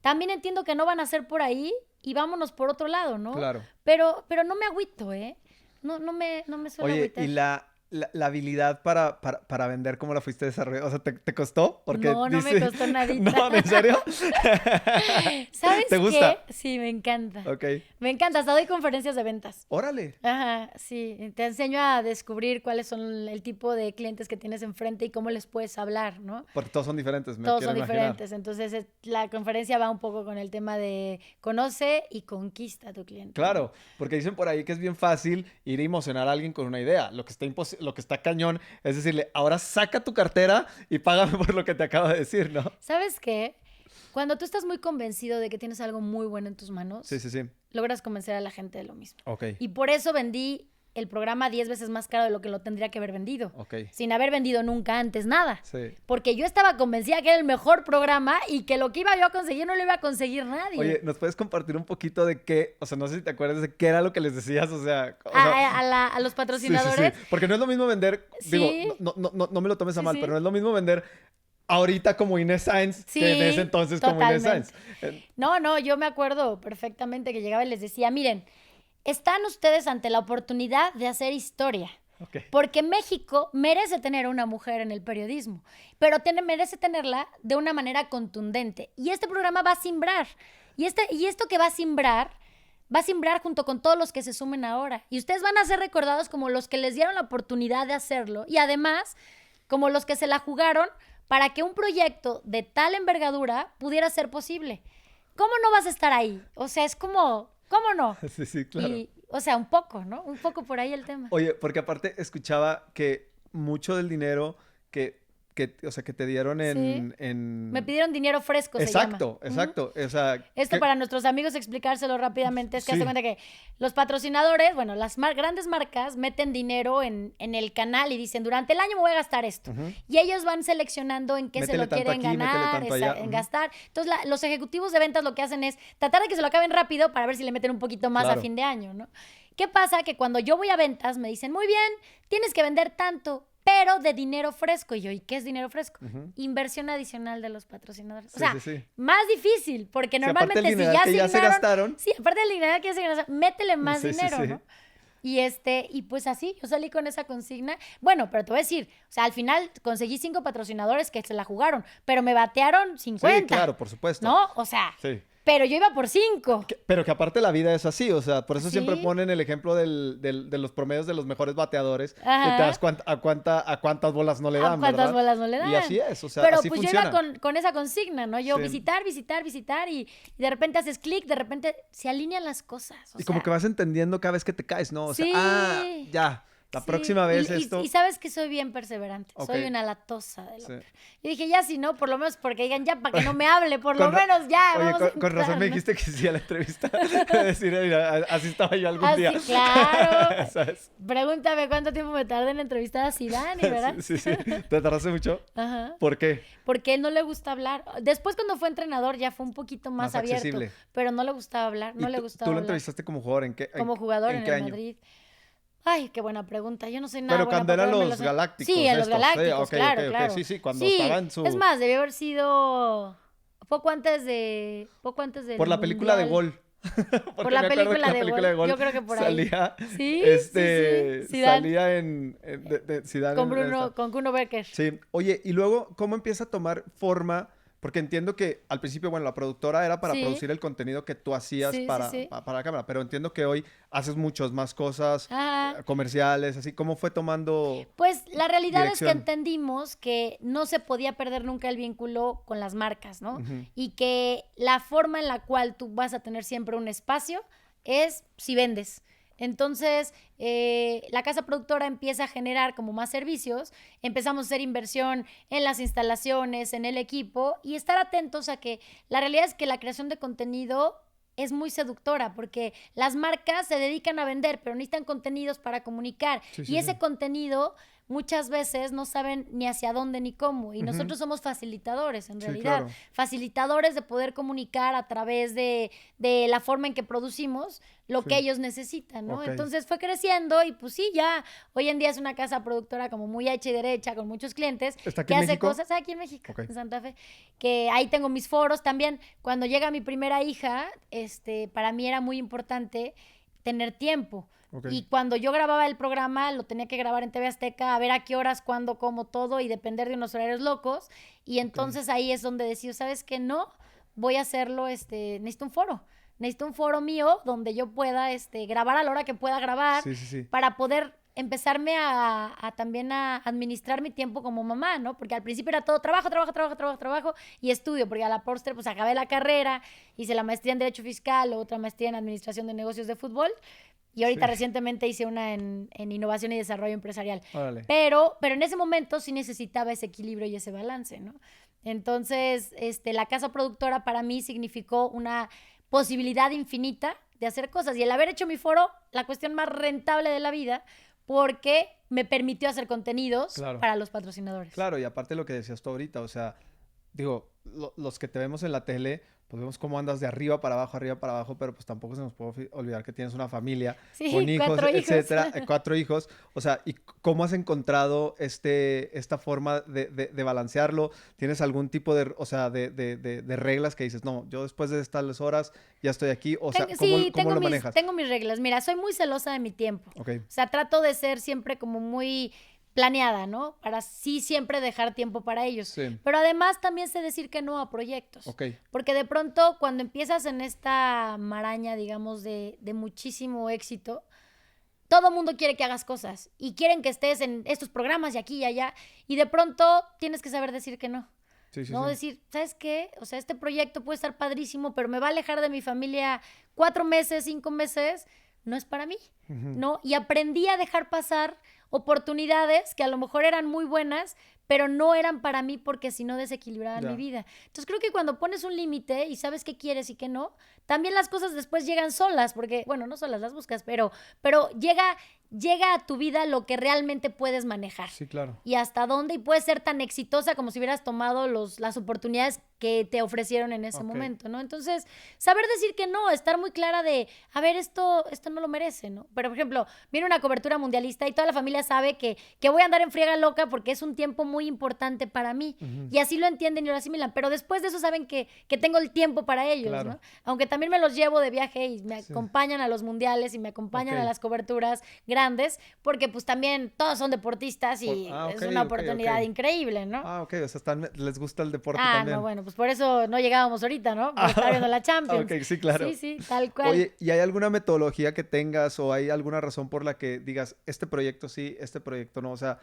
también entiendo que no van a ser por ahí y vámonos por otro lado, ¿no? Claro. Pero no me agüito, ¿eh? No me suelo Oye, agüitar. ¿y la habilidad para vender, cómo la fuiste desarrollando? O sea, ¿te costó? Porque No me dice... costó nadita. No, ¿en serio? ¿Sabes ¿Te gusta? qué? Sí, me encanta. Ok. Me encanta, hasta doy conferencias de ventas. Órale. Ajá, sí, te enseño a descubrir cuáles son el tipo de clientes que tienes enfrente y cómo les puedes hablar, ¿no? Porque todos son diferentes, me Todos quiero son imaginar. diferentes, entonces la conferencia va un poco con el tema de conoce y conquista a tu cliente. Claro, porque dicen por ahí que es bien fácil ir a emocionar a alguien con una idea. Lo que está cañón es decirle, ahora saca tu cartera y págame por lo que te acabo de decir, ¿no? ¿Sabes qué? Cuando tú estás muy convencido de que tienes algo muy bueno en tus manos, Sí, sí, sí. logras convencer a la gente de lo mismo. Ok, Y por eso vendí el programa 10 veces más caro de lo que lo tendría que haber vendido. ok. Sin haber vendido nunca antes nada. Sí. Porque yo estaba convencida que era el mejor programa y que lo que iba yo a conseguir no lo iba a conseguir nadie. Oye, ¿nos puedes compartir un poquito de qué? O sea, no sé si te acuerdas de qué era lo que les decías, o sea... A los sí, sí, patrocinadores. sí. Porque no es lo mismo vender, Sí. digo, no me lo tomes a Sí, mal, sí. pero no es lo mismo vender ahorita como Inés Sainz Sí, que en ese entonces como Inés Sainz. No, yo me acuerdo perfectamente que llegaba y les decía, miren, están ustedes ante la oportunidad de hacer historia. Ok. Porque México merece tener a una mujer en el periodismo, pero merece tenerla de una manera contundente. Y este programa va a simbrar. Y esto que va a simbrar junto con todos los que se sumen ahora. Y ustedes van a ser recordados como los que les dieron la oportunidad de hacerlo. Y además, como los que se la jugaron para que un proyecto de tal envergadura pudiera ser posible. ¿Cómo no vas a estar ahí? O sea, es como, ¿cómo no? Sí, sí, claro. O sea, un poco, ¿no? Un poco por ahí el tema. Oye, porque aparte escuchaba que mucho del dinero o sea, que te dieron en... Me pidieron dinero fresco, Exacto, se llama. exacto. O sea, Esto para nuestros amigos explicárselo rápidamente es que Sí. hazte cuenta que los patrocinadores, bueno, las grandes marcas meten dinero en el canal y dicen, durante el año me voy a gastar esto. Ujú. Y ellos van seleccionando en qué Métele se lo tanto quieren aquí, métele ganar, tanto allá. en Ujú. gastar. Entonces, los ejecutivos de ventas lo que hacen es tratar de que se lo acaben rápido para ver si le meten un poquito más Claro. a fin de año, ¿no? ¿Qué pasa? Que cuando yo voy a ventas me dicen, muy bien, tienes que vender tanto, pero de dinero fresco. Y yo, ¿y qué es dinero fresco? Ujú. Inversión adicional de los patrocinadores. O Sí, sea, sí, sí. más difícil, porque Sí, aparte normalmente el si dineral ya que ya se asignaron... gastaron. Sí, aparte del dinero que ya se gastaron, métele más Sí, sí, dinero, sí. ¿no? Y pues así, yo salí con esa consigna. Bueno, pero te voy a decir, o sea, al final conseguí 5 patrocinadores que se la jugaron, pero me batearon 50. Sí, claro, por supuesto. ¿No? O sea, Sí. pero yo iba por 5. Pero que aparte la vida es así, o sea, por eso siempre Sí. ponen el ejemplo de los promedios de los mejores bateadores, que Ajá. te das cuenta a cuántas bolas no le dan, ¿Cuántas ¿verdad? bolas no le dan? Y así es, o sea, pero así pues funciona. yo iba con esa consigna, ¿no? Yo Sí. visitar y de repente haces clic, de repente se alinean las cosas. Y como que vas entendiendo cada vez que te caes, ¿no? O sea, Sí. ya, la Sí, próxima vez y esto... y sabes que soy bien perseverante, Ok. soy una latosa de Sí. lo Y dije, ya si no, por lo menos porque digan ya, para que no me hable, por lo Con ra- menos ya. Oye, vamos a con razón entrar, me ¿no? dijiste que sí a la entrevista. Decir, mira, así estaba yo algún Así, día. claro. ¿Sabes? Pregúntame cuánto tiempo me tardé en entrevistar a Zidane, ¿verdad? Sí, sí, sí. ¿Te tardaste mucho? Ajá. ¿Por qué? Porque él no le gusta hablar. Después cuando fue entrenador ya fue un poquito más, Más abierto, accesible. pero no le gustaba hablar, no ¿Y le tú gustaba lo hablar. entrevistaste como jugador? Como jugador en qué el año? Madrid. Ay, qué buena pregunta. Yo no sé nada Pero buena cuando para eran acordarme los los- Galácticos. Sí, en los estos. Galácticos, Ok, claro, ok, claro. Sí, sí, cuando Sí, estaba en su... es más, debió haber sido poco antes del Por la película de Mundial. Gol. Por Porque la me acuerdo película que de Gol. Yo creo que por ahí. salía, Sí, este, sí, Zidane. salía de Zidane Con en esta. con Kuno Becker. Sí, oye, y luego, ¿cómo empieza a tomar forma? Porque entiendo que al principio, bueno, la productora era para Sí. producir el contenido que tú hacías Sí, sí, para, sí. para la cámara, pero entiendo que hoy haces muchas más cosas, Ajá. comerciales, así. ¿Cómo fue tomando? Pues la realidad es que Dirección. entendimos que no se podía perder nunca el vínculo con las marcas, ¿no? Ujú. Y que la forma en la cual tú vas a tener siempre un espacio es si vendes. Entonces, la casa productora empieza a generar como más servicios, empezamos a hacer inversión en las instalaciones, en el equipo y estar atentos a que la realidad es que la creación de contenido es muy seductora porque las marcas se dedican a vender, pero necesitan contenidos para comunicar. Sí, Y sí, ese sí. contenido muchas veces no saben ni hacia dónde ni cómo. Y Ujú. nosotros somos facilitadores, en Sí, realidad. claro. Facilitadores de poder comunicar a través de la forma en que producimos lo Sí. que ellos necesitan, ¿no? Ok. Entonces fue creciendo y pues sí, ya hoy en día es una casa productora como muy hecha y derecha, con muchos clientes, ¿Está aquí que en hace México? cosas aquí en México, Ok. en Santa Fe, que ahí tengo mis foros también. Cuando llega mi primera hija, para mí era muy importante tener tiempo. Ok. Y cuando yo grababa el programa, lo tenía que grabar en TV Azteca, a ver a qué horas, cuándo, cómo, todo, y depender de unos horarios locos. Y entonces ahí es donde decido, ¿sabes qué? No, voy a hacerlo, necesito un foro. Necesito un foro mío donde yo pueda grabar a la hora que pueda grabar Sí, sí, sí. para poder empezarme a también a administrar mi tiempo como mamá, ¿no? Porque al principio era todo trabajo y estudio, porque a la postre pues acabé la carrera, hice la maestría en Derecho Fiscal, otra maestría en Administración de Negocios de Fútbol y ahorita Sí. recientemente hice una en Innovación y Desarrollo Empresarial. Órale. Pero en ese momento sí necesitaba ese equilibrio y ese balance, ¿no? Entonces, la casa productora para mí significó una posibilidad infinita de hacer cosas. Y el haber hecho mi foro, la cuestión más rentable de la vida, porque me permitió hacer contenidos Claro. para los patrocinadores. Claro, y aparte lo que decías tú ahorita, o sea, digo, los que te vemos en la tele, pues vemos cómo andas de arriba para abajo, pero pues tampoco se nos puede olvidar que tienes una familia Sí, con hijos, 4 hijos. etcétera, 4 hijos, o sea, ¿y cómo has encontrado esta forma de balancearlo? ¿Tienes algún tipo de, o sea, de reglas que dices, no, yo después de estas horas ya estoy aquí, o sea, ¿cómo lo manejas? Tengo mis reglas. Mira, soy muy celosa de mi tiempo. Ok, O sea, trato de ser siempre como muy planeada, ¿no? Para sí siempre dejar tiempo para ellos. sí, Pero además también sé decir que no a proyectos. ok, Porque de pronto cuando empiezas en esta maraña, digamos, de muchísimo éxito, todo mundo quiere que hagas cosas y quieren que estés en estos programas y aquí y allá. Y de pronto tienes que saber decir que no. sí, sí, ¿No? sí. Decir, ¿sabes qué? O sea, este proyecto puede estar padrísimo, pero me va a alejar de mi familia 4 meses, 5 meses. No es para mí, Ujú. ¿no? Y aprendí a dejar pasar oportunidades que a lo mejor eran muy buenas, pero no eran para mí porque si no desequilibraban Ya. mi vida. Entonces creo que cuando pones un límite y sabes qué quieres y qué no, también las cosas después llegan solas, porque, bueno, no solas las buscas, pero llega a tu vida lo que realmente puedes manejar. Sí, claro. Y hasta dónde, y puedes ser tan exitosa como si hubieras tomado las oportunidades que te ofrecieron en ese Ok. momento, ¿no? Entonces, saber decir que no, estar muy clara de, a ver, esto no lo merece, ¿no? Pero, por ejemplo, viene una cobertura mundialista y toda la familia familia sabe que voy a andar en friega loca porque es un tiempo muy importante para mí. Y así lo entienden y lo asimilan. Pero después de eso saben que tengo el tiempo para ellos, Claro. ¿no? Aunque también me los llevo de viaje y me acompañan a los mundiales y me acompañan a las coberturas grandes, porque pues también todos son deportistas y es una oportunidad increíble, ¿no? O sea, les gusta el deporte también. No, bueno, pues por eso no llegábamos ahorita, ¿no? Por estar viendo la Champions. Ok, sí, claro. Sí, tal cual. Oye, ¿y hay alguna metodología que tengas o hay alguna razón por la que digas, este proyecto sí, este proyecto no? O sea,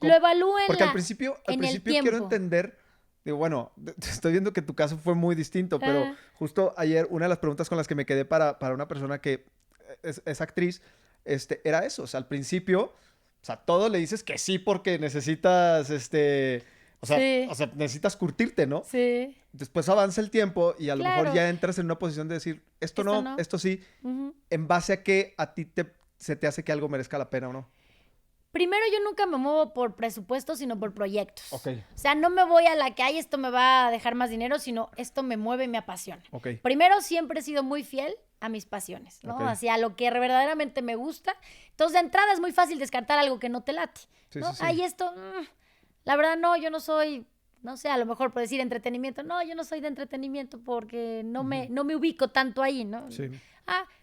lo evalúen porque al principio quiero entender, digo, bueno, estoy viendo que tu caso fue muy distinto, pero justo ayer una de las preguntas con las que me quedé para una persona que es actriz, era eso. O sea, al principio, o sea, todo le dices que sí porque necesitas, o sea, necesitas curtirte, ¿no? Sí. Después avanza el tiempo y a lo mejor ya entras en una posición de decir, esto no, esto sí. ¿En base a qué a ti se te hace que algo merezca la pena o no? Primero, yo nunca me muevo por presupuesto, sino por proyectos. Ok. O sea, no me voy a la que, ay, esto me va a dejar más dinero, sino esto me mueve y me apasiona. Ok. Primero, siempre he sido muy fiel a mis pasiones, ¿no? Hacia lo que verdaderamente me gusta. Entonces, de entrada es muy fácil descartar algo que no te late, ¿no? Sí. Ay, esto, la verdad no, yo no soy, no sé, a lo mejor por decir entretenimiento. No, yo no soy de entretenimiento porque no me ubico tanto ahí, ¿no? Sí.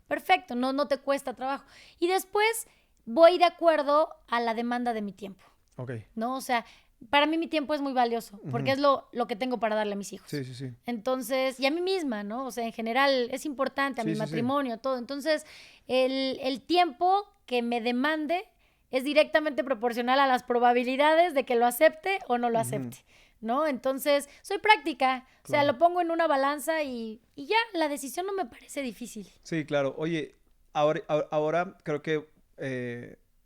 Perfecto, no te cuesta trabajo. Y después voy de acuerdo a la demanda de mi tiempo. Ok. ¿No? O sea, para mí mi tiempo es muy valioso porque es lo que tengo para darle a mis hijos. Sí. Entonces, y a mí misma, ¿no? O sea, en general es importante, a mi matrimonio, todo. Entonces, el tiempo que me demande es directamente proporcional a las probabilidades de que lo acepte o no lo acepte, ¿no? Entonces, soy práctica. O sea, lo pongo en una balanza y ya, la decisión no me parece difícil. Sí, claro. Oye, ahora creo que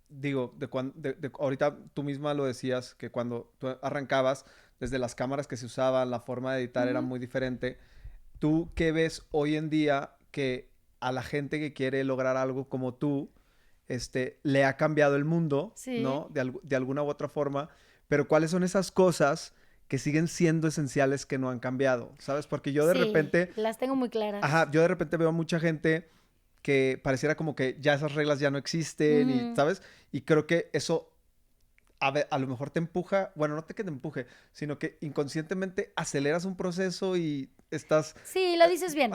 digo, ahorita tú misma lo decías, que cuando tú arrancabas, desde las cámaras que se usaban, la forma de editar era muy diferente. ¿Tú qué ves hoy en día que a la gente que quiere lograr algo como tú, le ha cambiado el mundo, ¿no? De alguna u otra forma, pero ¿cuáles son esas cosas que siguen siendo esenciales que no han cambiado? ¿Sabes? Porque yo de repente... las tengo muy claras. Yo de repente veo a mucha gente que pareciera como que ya esas reglas ya no existen, y, ¿sabes? Y creo que eso a lo mejor te empuja, bueno, no que te empuje, sino que inconscientemente aceleras un proceso y estás... Sí, lo dices bien.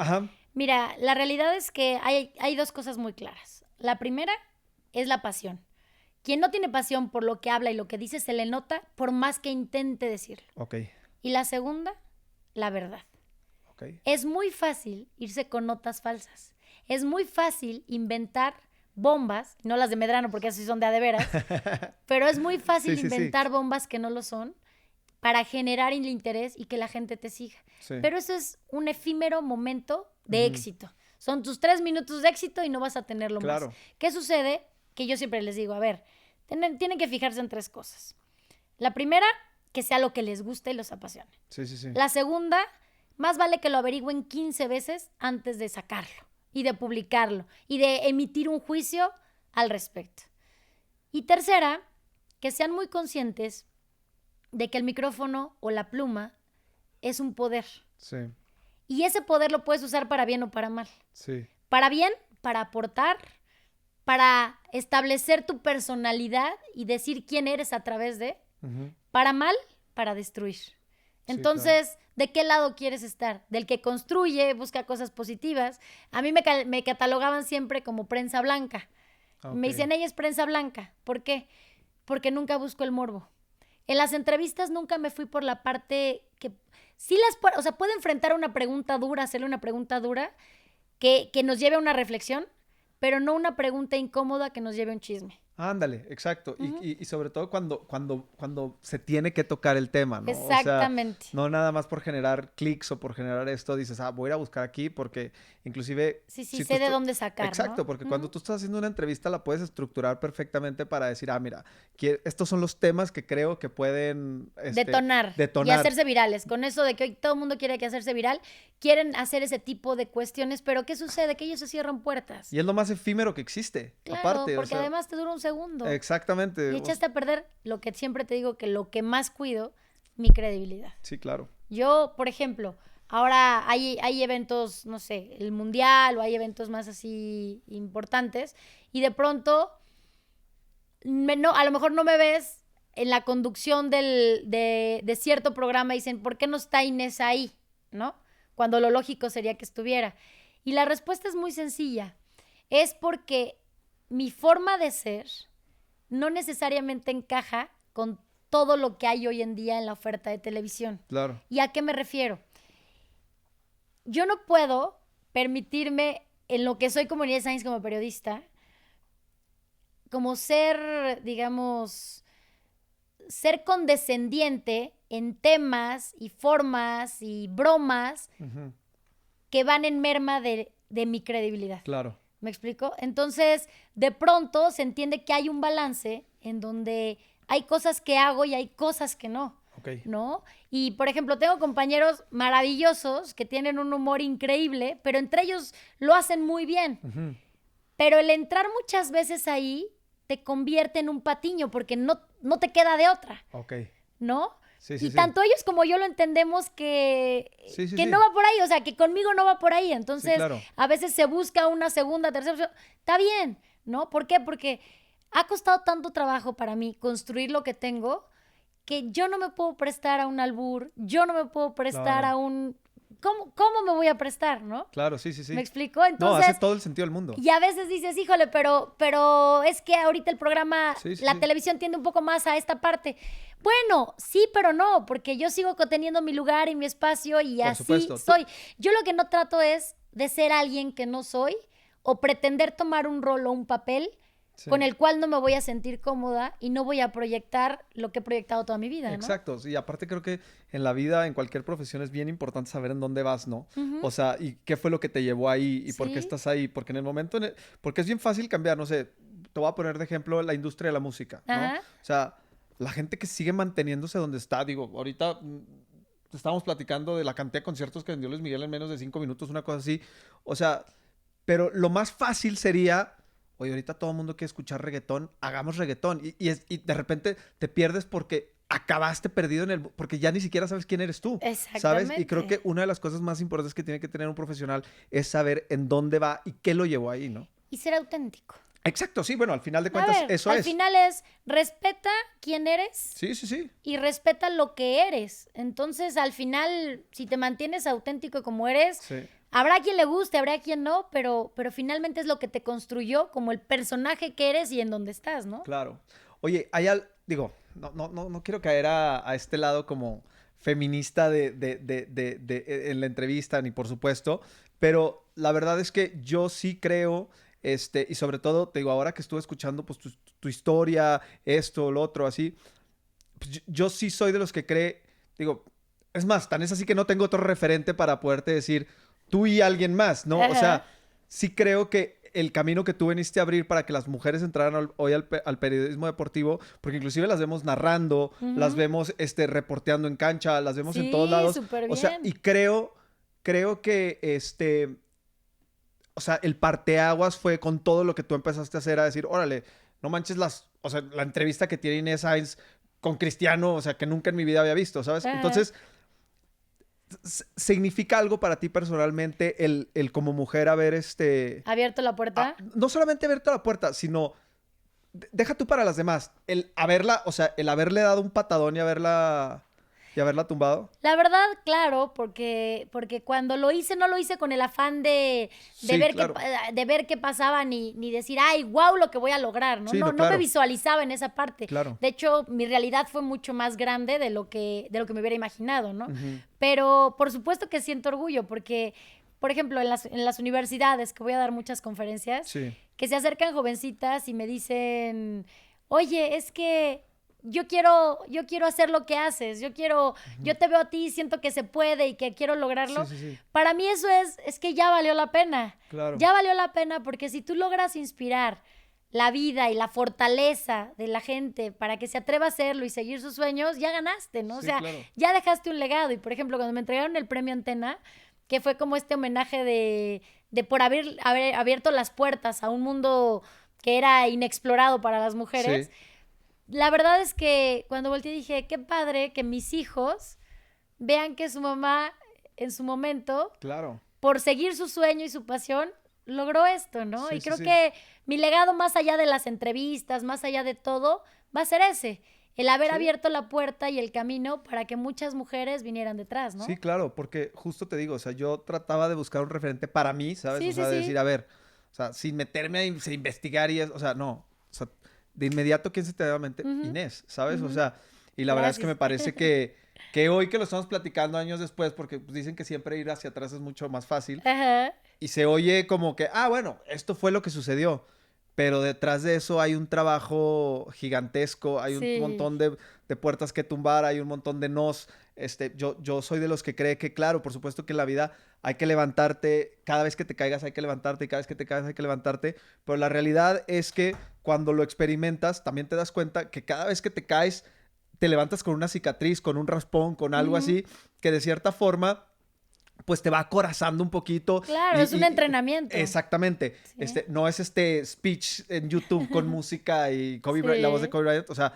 Mira, la realidad es que hay dos cosas muy claras. La primera es la pasión. Quien no tiene pasión por lo que habla y lo que dice se le nota por más que intente decirlo. Ok. Y la segunda, la verdad. Ok. Es muy fácil irse con notas falsas. Es muy fácil inventar bombas, no las de Medrano porque así son de veras, pero es muy fácil inventar bombas que no lo son para generar el interés y que la gente te siga. Sí. Pero eso es un efímero momento de éxito. Son tus 3 minutos de éxito y no vas a tenerlo más. ¿Qué sucede? Que yo siempre les digo, a ver, tienen que fijarse en 3 cosas. La primera, que sea lo que les guste y los apasione. Sí. La segunda, más vale que lo averigüen 15 veces antes de sacarlo y de publicarlo y de emitir un juicio al respecto. Y tercera, que sean muy conscientes de que el micrófono o la pluma es un poder. Sí. Y ese poder lo puedes usar para bien o para mal. Sí. Para bien, para aportar, para establecer tu personalidad y decir quién eres a través de. Para mal, para destruir. Entonces, sí, claro. ¿De qué lado quieres estar? ¿Del que construye, busca cosas positivas? A mí me catalogaban siempre como prensa blanca. Okay. Me dicen, ella es prensa blanca. ¿Por qué? Porque nunca busco el morbo. En las entrevistas nunca me fui por la parte que... Sí o sea, puedo enfrentar una pregunta dura, hacerle una pregunta dura que nos lleve a una reflexión, pero no una pregunta incómoda que nos lleve a un chisme. Ándale, exacto. Y sobre todo cuando se tiene que tocar el tema, ¿no? Exactamente. O sea, no nada más por generar clics o por generar esto, dices, voy a ir a buscar aquí porque inclusive... Sí, si sé de dónde sacar, exacto, ¿no? Porque cuando tú estás haciendo una entrevista la puedes estructurar perfectamente para decir, mira, estos son los temas que creo que pueden... Detonar. Y hacerse virales. Con eso de que hoy todo el mundo quiere hacerse viral, quieren hacer ese tipo de cuestiones, pero ¿qué sucede? Que ellos se cierran puertas. Y es lo más efímero que existe, claro, aparte. Porque además te dura un segundo. Exactamente. Y echaste a perder lo que siempre te digo, que lo que más cuido, mi credibilidad. Sí, claro. Yo, por ejemplo, ahora hay eventos, no sé, el mundial o hay eventos más así importantes y de pronto no, a lo mejor no me ves en la conducción de cierto programa y dicen, ¿por qué no está Inés ahí? ¿No? Cuando lo lógico sería que estuviera. Y la respuesta es muy sencilla. Es porque mi forma de ser no necesariamente encaja con todo lo que hay hoy en día en la oferta de televisión. Claro. ¿Y a qué me refiero? Yo no puedo permitirme, en lo que soy como Inés Sainz como periodista, como ser, digamos, ser condescendiente en temas y formas y bromas que van en merma de mi credibilidad. Claro. ¿Me explico? Entonces, de pronto se entiende que hay un balance en donde hay cosas que hago y hay cosas que no. Okay. ¿No? Y, por ejemplo, tengo compañeros maravillosos que tienen un humor increíble, pero entre ellos lo hacen muy bien. Pero el entrar muchas veces ahí te convierte en un patiño porque no te queda de otra. Okay. ¿No? Sí, y tanto ellos como yo lo entendemos que no va por ahí, o sea, que conmigo no va por ahí. Entonces, claro. A veces se busca una segunda, tercera opción. Está bien, ¿no? ¿Por qué? Porque ha costado tanto trabajo para mí construir lo que tengo que yo no me puedo prestar a un albur, yo no me puedo prestar a un... ¿Cómo me voy a prestar, no? Claro, sí. ¿Me explico? Entonces, no, hace todo el sentido del mundo. Y a veces dices, híjole, pero es que ahorita el programa, la televisión tiende un poco más a esta parte. Bueno, sí, pero no, porque yo sigo teniendo mi lugar y mi espacio y Por así supuesto. soy. Yo lo que no trato es de ser alguien que no soy o pretender tomar un rol o un papel con el cual no me voy a sentir cómoda y no voy a proyectar lo que he proyectado toda mi vida, ¿no? Exacto, y aparte creo que en la vida, en cualquier profesión, es bien importante saber en dónde vas, ¿no? O sea, y qué fue lo que te llevó ahí y por qué estás ahí, porque en el momento, porque es bien fácil cambiar, no sé, te voy a poner de ejemplo la industria de la música, ¿no? Ajá. O sea, la gente que sigue manteniéndose donde está, digo, ahorita estábamos platicando de la cantidad de conciertos que vendió Luis Miguel en menos de 5 minutos, una cosa así, o sea, pero lo más fácil sería... Oye, ahorita todo el mundo quiere escuchar reggaetón, hagamos reggaetón. Y de repente te pierdes porque acabaste perdido porque ya ni siquiera sabes quién eres tú. Exactamente. ¿Sabes? Y creo que una de las cosas más importantes que tiene que tener un profesional es saber en dónde va y qué lo llevó ahí, ¿no? Y ser auténtico. Exacto, sí, bueno, al final de cuentas eso es. Al final es, respeta quién eres. Sí. Y respeta lo que eres. Entonces, al final, si te mantienes auténtico como eres... Sí. Habrá quien le guste, habrá quien no, pero finalmente es lo que te construyó como el personaje que eres y en donde estás, ¿no? Claro. Oye, digo, no quiero caer a este lado como feminista en la entrevista, ni por supuesto, pero la verdad es que yo sí creo, y sobre todo, te digo, ahora que estuve escuchando pues tu historia, esto, lo otro, así, pues, yo sí soy de los que cree, digo, es más, tan es así que no tengo otro referente para poderte decir... Tú y alguien más, ¿no? Ajá. O sea, sí creo que el camino que tú veniste a abrir para que las mujeres entraran hoy al periodismo deportivo, porque inclusive las vemos narrando, las vemos reporteando en cancha, las vemos en todos lados. Súper bien. O sea, y creo que o sea, el parteaguas fue con todo lo que tú empezaste a hacer, a decir, órale, no manches o sea, la entrevista que tiene Inés Sainz con Cristiano, o sea, que nunca en mi vida había visto, ¿sabes? Ajá. Entonces... ¿Significa algo para ti personalmente el como mujer haber ¿Abierto la puerta? no solamente abierto la puerta, sino deja tú para las demás, el haberle dado un patadón y haberla tumbado? La verdad, claro, porque cuando lo hice, no lo hice con el afán de ver qué pasaba, ni decir, ay, wow, lo que voy a lograr, ¿no? Sí, no claro. me visualizaba en esa parte. Claro. De hecho, mi realidad fue mucho más grande de lo que me hubiera imaginado, ¿no? Pero por supuesto que siento orgullo, porque, por ejemplo, en las universidades, que voy a dar muchas conferencias, que se acercan jovencitas y me dicen, oye, es que yo quiero hacer lo que haces, yo te veo a ti, siento que se puede y que quiero lograrlo. Sí. Para mí eso es que ya valió la pena. Claro. Ya valió la pena porque si tú logras inspirar la vida y la fortaleza de la gente para que se atreva a hacerlo y seguir sus sueños, ya ganaste, ¿no? Sí, o sea, claro. ya dejaste un legado. Y, por ejemplo, cuando me entregaron el premio Antena, que fue como este homenaje de por haber abierto las puertas a un mundo que era inexplorado para las mujeres... Sí. La verdad es que cuando volteé dije, qué padre que mis hijos vean que su mamá en su momento, Claro. por seguir su sueño y su pasión, logró esto, ¿no? Sí, Y sí, creo sí. que mi legado, más allá de las entrevistas, más allá de todo, va a ser ese. El haber Sí. abierto la puerta y el camino para que muchas mujeres vinieran detrás, ¿no? Sí, claro, porque justo te digo, o sea, yo trataba de buscar un referente para mí, ¿sabes? Sí, O sí, sea, de decir, sí. a ver, o sea, sin meterme a investigar y, o sea, no, o sea, de inmediato, ¿quién se te da a la mente? Ujú, Inés, ¿sabes? O ujú. sea, y la verdad es que Gracias. me parece que hoy que lo estamos platicando años después, porque pues, dicen que siempre ir hacia atrás es mucho más fácil, Ajá. y se oye como que, ah, bueno, esto fue lo que sucedió. Pero detrás de eso hay un trabajo gigantesco, hay un Sí. montón de puertas que tumbar, hay un montón de nos. Yo soy de los que cree que, claro, por supuesto que en la vida hay que levantarte, cada vez que te caigas hay que levantarte y cada vez que te caigas hay que levantarte, pero la realidad es que cuando lo experimentas también te das cuenta que cada vez que te caes te levantas con una cicatriz, con un raspón, con algo Ujú. así, que de cierta forma pues te va acorazando un poquito Claro, es un entrenamiento. exactamente, Sí. no es este speech en YouTube con música y la voz de Sí. Kobe Bryant, o sea,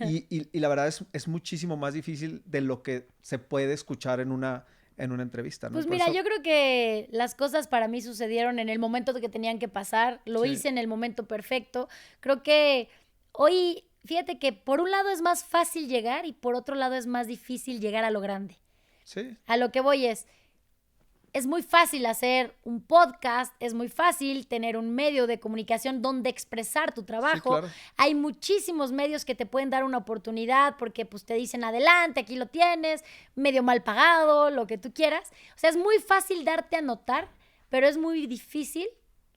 y la verdad es muchísimo más difícil de lo que se puede escuchar en una entrevista, ¿no? Y Pues por mira, eso, yo creo que las cosas para mí sucedieron en el momento que tenían que pasar, lo sí, hice en el momento perfecto. Creo que hoy, fíjate que por un lado es más fácil llegar y por otro lado es más difícil llegar a lo grande. sí, A lo que voy es muy fácil hacer un podcast, es muy fácil tener un medio de comunicación donde expresar tu sí, trabajo. claro, Hay muchísimos medios que te pueden dar una oportunidad porque pues te dicen adelante, aquí lo tienes, medio mal pagado, lo que tú quieras. O sea, es muy fácil darte a notar, pero es muy difícil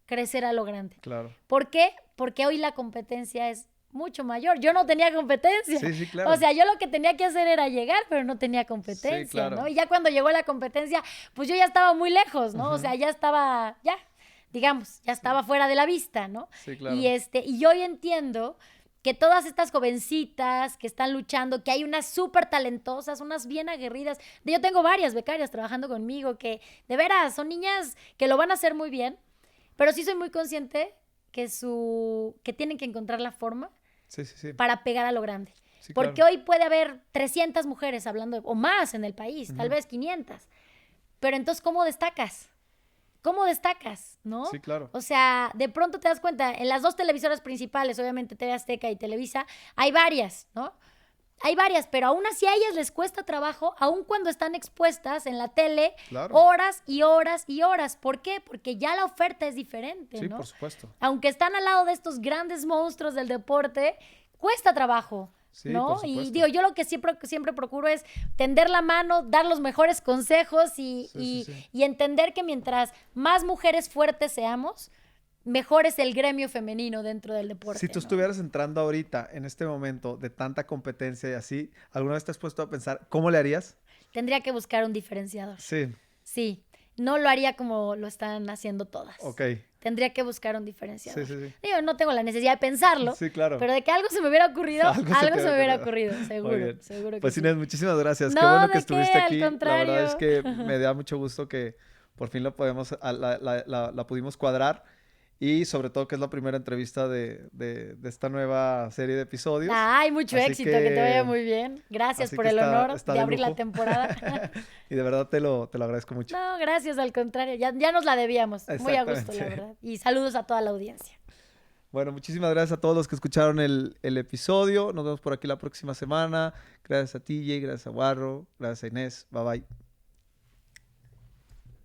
crecer a lo grande. claro. ¿Por qué? Porque hoy la competencia es mucho mayor. Yo no tenía competencia. Sí, sí, O claro. sea, yo lo que tenía que hacer era llegar, pero no tenía Sí, competencia, ¿no? claro. Y ya cuando llegó la competencia, pues yo ya estaba muy lejos, ¿no? O Ujú, sea, ya estaba, ya, digamos, ya sí, estaba fuera de la vista, ¿no? sí, Y claro. y yo hoy entiendo que todas estas jovencitas que están luchando, que hay unas súper talentosas, unas bien aguerridas. Yo tengo varias becarias trabajando conmigo que, de veras, son niñas que lo van a hacer muy bien, pero sí soy muy consciente que tienen que encontrar la forma Sí, sí, sí, para pegar a lo grande. sí, Porque claro. hoy puede haber 300 mujeres hablando, o más en el país, tal Ujú, vez 500. Pero entonces, ¿cómo destacas? ¿Cómo destacas? ¿No? sí, claro. O sea, de pronto te das cuenta, en las dos televisoras principales, obviamente TV Azteca y Televisa, hay varias, ¿no? Hay varias, pero aún así a ellas les cuesta trabajo, aun cuando están expuestas en la tele Claro. horas y horas y horas. ¿Por qué? Porque ya la oferta es diferente, Sí, ¿no? por supuesto. Aunque están al lado de estos grandes monstruos del deporte, cuesta trabajo, Sí, por ¿no? Y digo, supuesto. yo lo que siempre procuro es tender la mano, dar los mejores consejos Sí, sí, sí. y entender que mientras más mujeres fuertes seamos, mejor es el gremio femenino dentro del Si deporte, tú ¿no? estuvieras entrando ahorita, en este momento de tanta competencia y así, ¿alguna vez te has puesto a pensar cómo le harías? Tendría que buscar un diferenciador. Sí, Sí, no lo haría como lo están haciendo todas. ok. Tendría que buscar un Sí, diferenciador. sí, sí. Digo, no tengo la necesidad de pensarlo, Sí, claro. pero de que algo se me hubiera ocurrido, Algo se algo te se había me hubiera ocurrido. ocurrido, Muy seguro, bien. seguro que Pues sí. Inés, muchísimas gracias. Qué No, bueno que ¿de qué? estuviste Al aquí. La verdad es contrario. que me da mucho gusto que por fin la pudimos cuadrar. Y sobre todo que es la primera entrevista de esta nueva serie de episodios. Ay, mucho Así éxito, que te vaya que, muy bien. Gracias así por que el honor está de de abrir la lujo. temporada. Y de verdad te lo agradezco mucho. No, gracias, al contrario. Ya nos la debíamos. Muy a gusto, la Exactamente. verdad. Y saludos a toda la audiencia. Bueno, muchísimas gracias a todos los que escucharon el episodio. Nos vemos por aquí la próxima semana. Gracias a TJ, gracias a Warro, gracias a Inés. Bye bye.